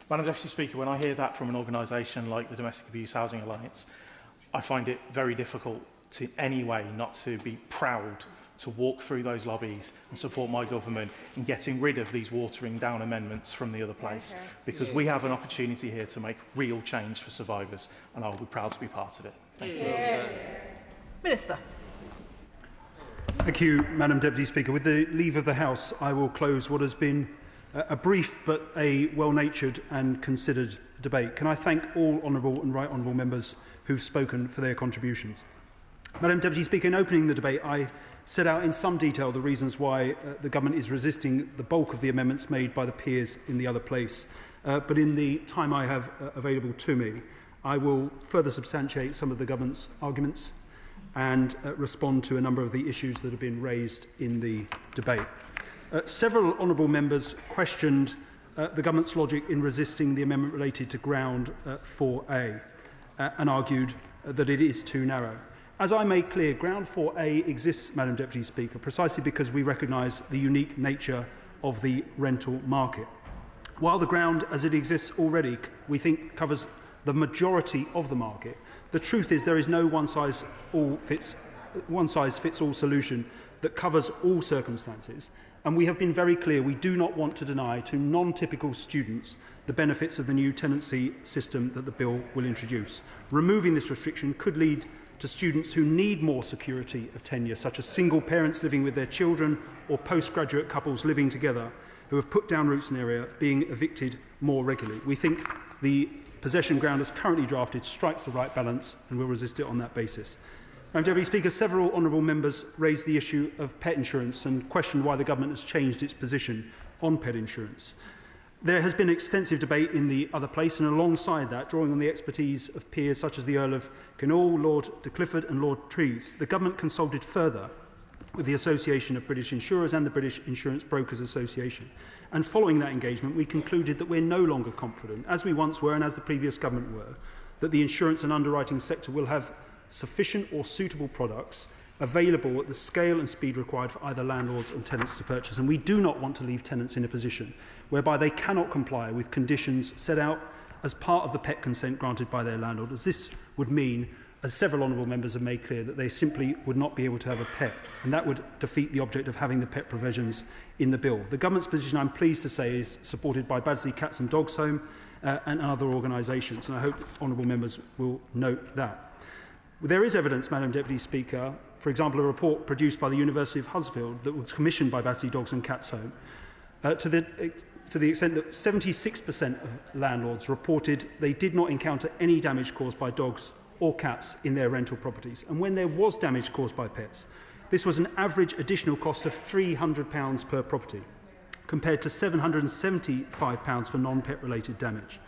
Madam Deputy Speaker, when I hear that from an organisation like the Domestic Abuse Housing Alliance, I find it very difficult to, in any way, not to be proud to walk through those lobbies and support my government in getting rid of these watering down amendments from the other place, because we have an opportunity here to make real change for survivors, and I will be proud to be part of it. Thank you. Minister. Thank you, Madam Deputy Speaker. With the leave of the House, I will close what has been a brief but a well-natured and considered debate. Can I thank all honourable and right honourable members who've spoken for their contributions. Madam Deputy Speaker, in opening the debate, I set out in some detail the reasons why the Government is resisting the bulk of the amendments made by the peers in the other place. But in the time I have available to me, I will further substantiate some of the Government's arguments and respond to a number of the issues that have been raised in the debate. Several honourable members questioned the Government's logic in resisting the amendment related to ground 4A and argued that it is too narrow. As I made clear, ground 4A exists, Madam Deputy Speaker, precisely because we recognise the unique nature of the rental market. While the ground as it exists already, we think, covers the majority of the market, the truth is there is no one-size-fits-all solution that covers all circumstances, and we have been very clear we do not want to deny to non-typical students the benefits of the new tenancy system that the bill will introduce. Removing this restriction could lead to students who need more security of tenure, such as single parents living with their children or postgraduate couples living together who have put down roots in the area, being evicted more regularly. We think the possession ground as currently drafted strikes the right balance and will resist it on that basis. Madam Deputy Speaker, several honourable members raised the issue of pet insurance and questioned why the Government has changed its position on pet insurance. There has been extensive debate in the other place, and alongside that, drawing on the expertise of peers such as the Earl of Kinnaul, Lord de Clifford and Lord Trees, the Government consulted further with the Association of British Insurers and the British Insurance Brokers Association. And following that engagement, we concluded that we're no longer confident, as we once were and as the previous government were, that the insurance and underwriting sector will have sufficient or suitable products available at the scale and speed required for either landlords and tenants to purchase. And we do not want to leave tenants in a position whereby they cannot comply with conditions set out as part of the pet consent granted by their landlord, as this would mean, as several honourable members have made clear, that they simply would not be able to have a pet, and that would defeat the object of having the pet provisions in the bill. The Government's position, I'm pleased to say, is supported by Baddesley Cats and Dogs Home and other organisations, and I hope honourable members will note that. There is evidence, Madam Deputy Speaker, for example, a report produced by the University of Huddersfield that was commissioned by Baddesley Dogs and Cats Home, to the extent that 76% of landlords reported they did not encounter any damage caused by dogs or cats in their rental properties. And when there was damage caused by pets, this was an average additional cost of £300 per property, compared to £775 for non-pet related damage.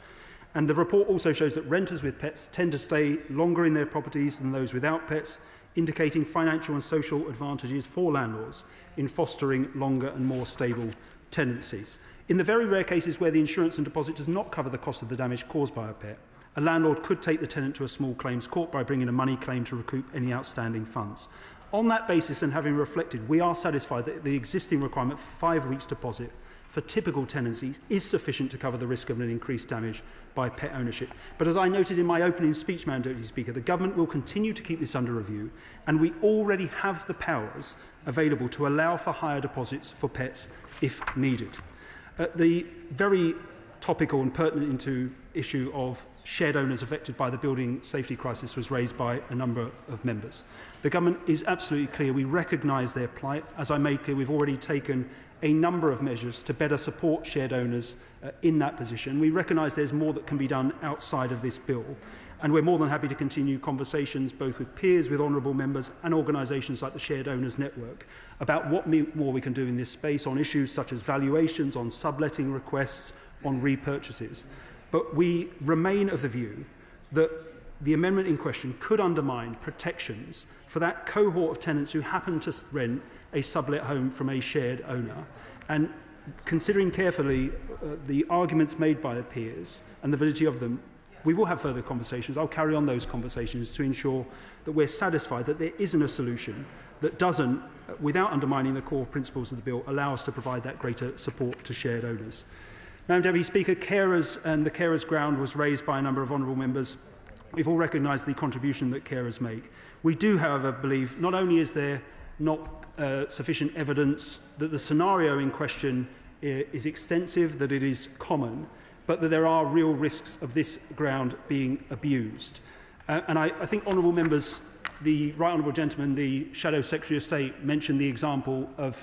And the report also shows that renters with pets tend to stay longer in their properties than those without pets, indicating financial and social advantages for landlords in fostering longer and more stable tenancies. In the very rare cases where the insurance and deposit does not cover the cost of the damage caused by a pet, a landlord could take the tenant to a small claims court by bringing a money claim to recoup any outstanding funds. On that basis, and having reflected, we are satisfied that the existing requirement for 5 weeks deposit for typical tenancies is sufficient to cover the risk of an increased damage by pet ownership. But as I noted in my opening speech, Madam Deputy Speaker, the Government will continue to keep this under review, and we already have the powers available to allow for higher deposits for pets if needed. The very topical and pertinent issue of shared owners affected by the building safety crisis was raised by a number of members. The Government is absolutely clear. We recognise their plight. As I made clear, we've already taken a number of measures to better support shared owners in that position. We recognise there's more that can be done outside of this bill, and we're more than happy to continue conversations both with peers, with honourable members and organisations like the Shared Owners Network about what more we can do in this space on issues such as valuations, on subletting requests, on repurchases. But we remain of the view that the amendment in question could undermine protections for that cohort of tenants who happen to rent a sublet home from a shared owner. And considering carefully the arguments made by the peers and the validity of them, we will have further conversations. I'll carry on those conversations to ensure that we're satisfied that there isn't a solution that doesn't, without undermining the core principles of the bill, allow us to provide that greater support to shared owners. Madam Deputy Speaker, carers and the carers ground was raised by a number of honourable members. We've all recognised the contribution that carers make. We do, however, believe not only is there not sufficient evidence that the scenario in question is extensive, that it is common, but that there are real risks of this ground being abused. And I think honourable members, the Right Honourable Gentleman, the Shadow Secretary of State, mentioned the example of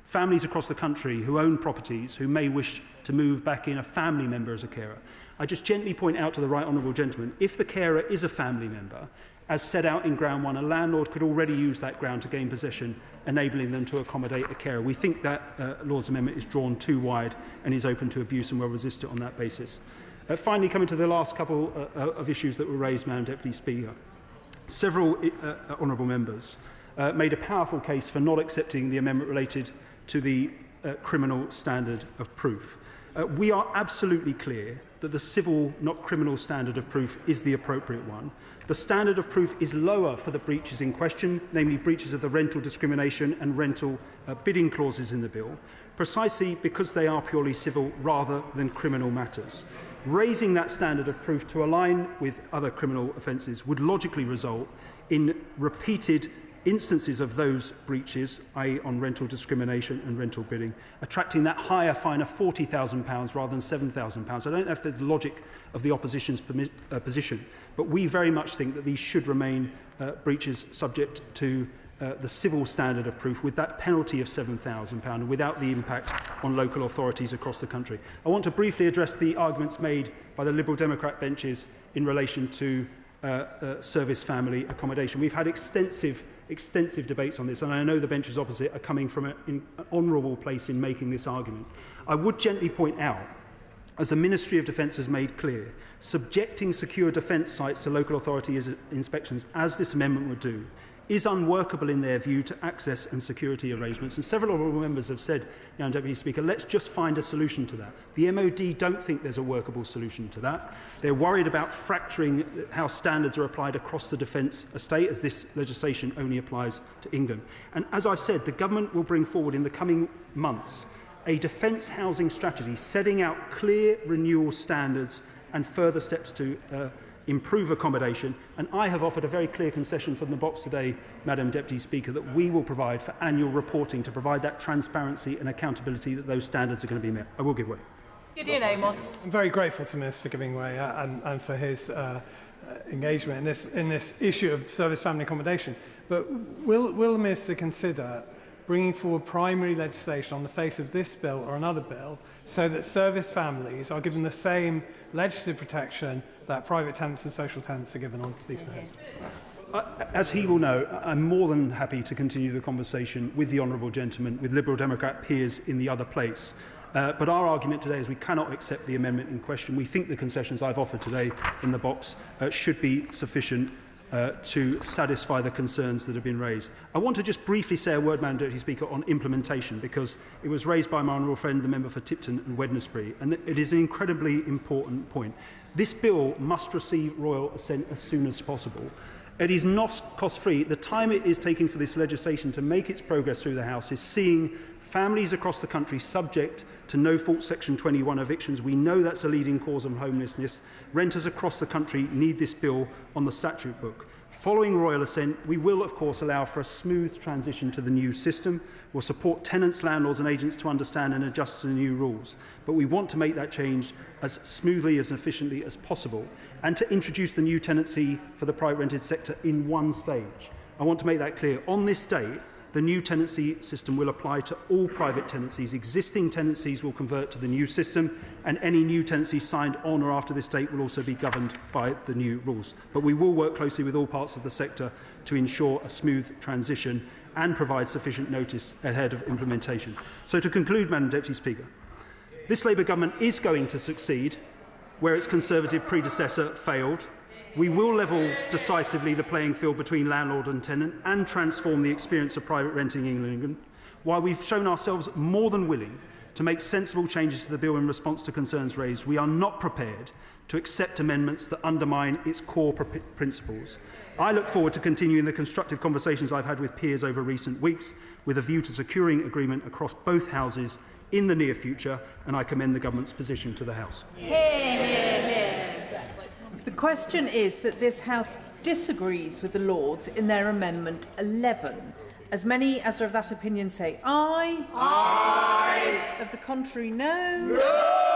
families across the country who own properties who may wish to move back in a family member as a carer. I just gently point out to the Right Honourable Gentleman, if the carer is a family member, as set out in Ground 1, a landlord could already use that ground to gain possession, enabling them to accommodate a carer. We think that Lord's amendment is drawn too wide and is open to abuse, and will resist it on that basis. Finally, coming to the last couple of issues that were raised, Madam Deputy Speaker. Several honourable members made a powerful case for not accepting the amendment related to the criminal standard of proof. We are absolutely clear that the civil, not criminal standard of proof is the appropriate one. The standard of proof is lower for the breaches in question, namely breaches of the rental discrimination and rental bidding clauses in the bill, precisely because they are purely civil rather than criminal matters. Raising that standard of proof to align with other criminal offences would logically result in repeated instances of those breaches, i.e. on rental discrimination and rental bidding, attracting that higher fine of £40,000 rather than £7,000. I don't know if the logic of the opposition's position, but we very much think that these should remain breaches subject to the civil standard of proof with that penalty of £7,000 without the impact on local authorities across the country. I want to briefly address the arguments made by the Liberal Democrat benches in relation to service family accommodation. We've had extensive debates on this, and I know the benches opposite are coming from an honourable place in making this argument. I would gently point out, as the Ministry of Defence has made clear, subjecting secure defence sites to local authority inspections, as this amendment would do, is unworkable in their view to access and security arrangements. And several honourable members have said, Madam Deputy Speaker, let's just find a solution to that. The MOD don't think there's a workable solution to that. They're worried about fracturing how standards are applied across the defence estate, as this legislation only applies to England. And as I've said, the Government will bring forward in the coming months a defence housing strategy setting out clear renewal standards and further steps to improve accommodation, and I have offered a very clear concession from the box today, Madam Deputy Speaker, that we will provide for annual reporting to provide that transparency and accountability that those standards are going to be met. I will give way. Gideon Amos. I'm very grateful to Minister for giving way and for his engagement in this issue of service family accommodation. But will the Minister consider bringing forward primary legislation on the face of this bill or another bill so that service families are given the same legislative protection that private tenants and social tenants are given on decent homes? As he will know, I'm more than happy to continue the conversation with the honourable gentleman, with Liberal Democrat peers in the other place. But our argument today is we cannot accept the amendment in question. We think the concessions I've offered today in the box should be sufficient. to satisfy the concerns that have been raised. I want to just briefly say a word, Madam Deputy Speaker, on implementation, because it was raised by my honourable friend, the member for Tipton and Wednesbury, and it is an incredibly important point. This bill must receive royal assent as soon as possible. It is not cost-free. The time it is taking for this legislation to make its progress through the House is seeing families across the country subject to no-fault Section 21 evictions. We know that's a leading cause of homelessness. Renters across the country need this bill on the statute book. Following royal assent, we will, of course, allow for a smooth transition to the new system. We'll support tenants, landlords and agents to understand and adjust to the new rules. But we want to make that change as smoothly as efficiently as possible and to introduce the new tenancy for the private rented sector in one stage. I want to make that clear. On this date, the new tenancy system will apply to all private tenancies. Existing tenancies will convert to the new system, and any new tenancies signed on or after this date will also be governed by the new rules. But we will work closely with all parts of the sector to ensure a smooth transition and provide sufficient notice ahead of implementation. So to conclude, Madam Deputy Speaker, this Labour government is going to succeed where its Conservative predecessor failed. We will level decisively the playing field between landlord and tenant and transform the experience of private renting in England, while we've shown ourselves more than willing to make sensible changes to the bill in response to concerns raised. We are not prepared to accept amendments that undermine its core principles. I look forward to continuing the constructive conversations I've had with peers over recent weeks with a view to securing agreement across both houses in the near future, and I commend the government's position to the House. The question is that this House disagrees with the Lords in their Amendment 11. As many as are of that opinion say aye. Aye. Of the contrary, no. No.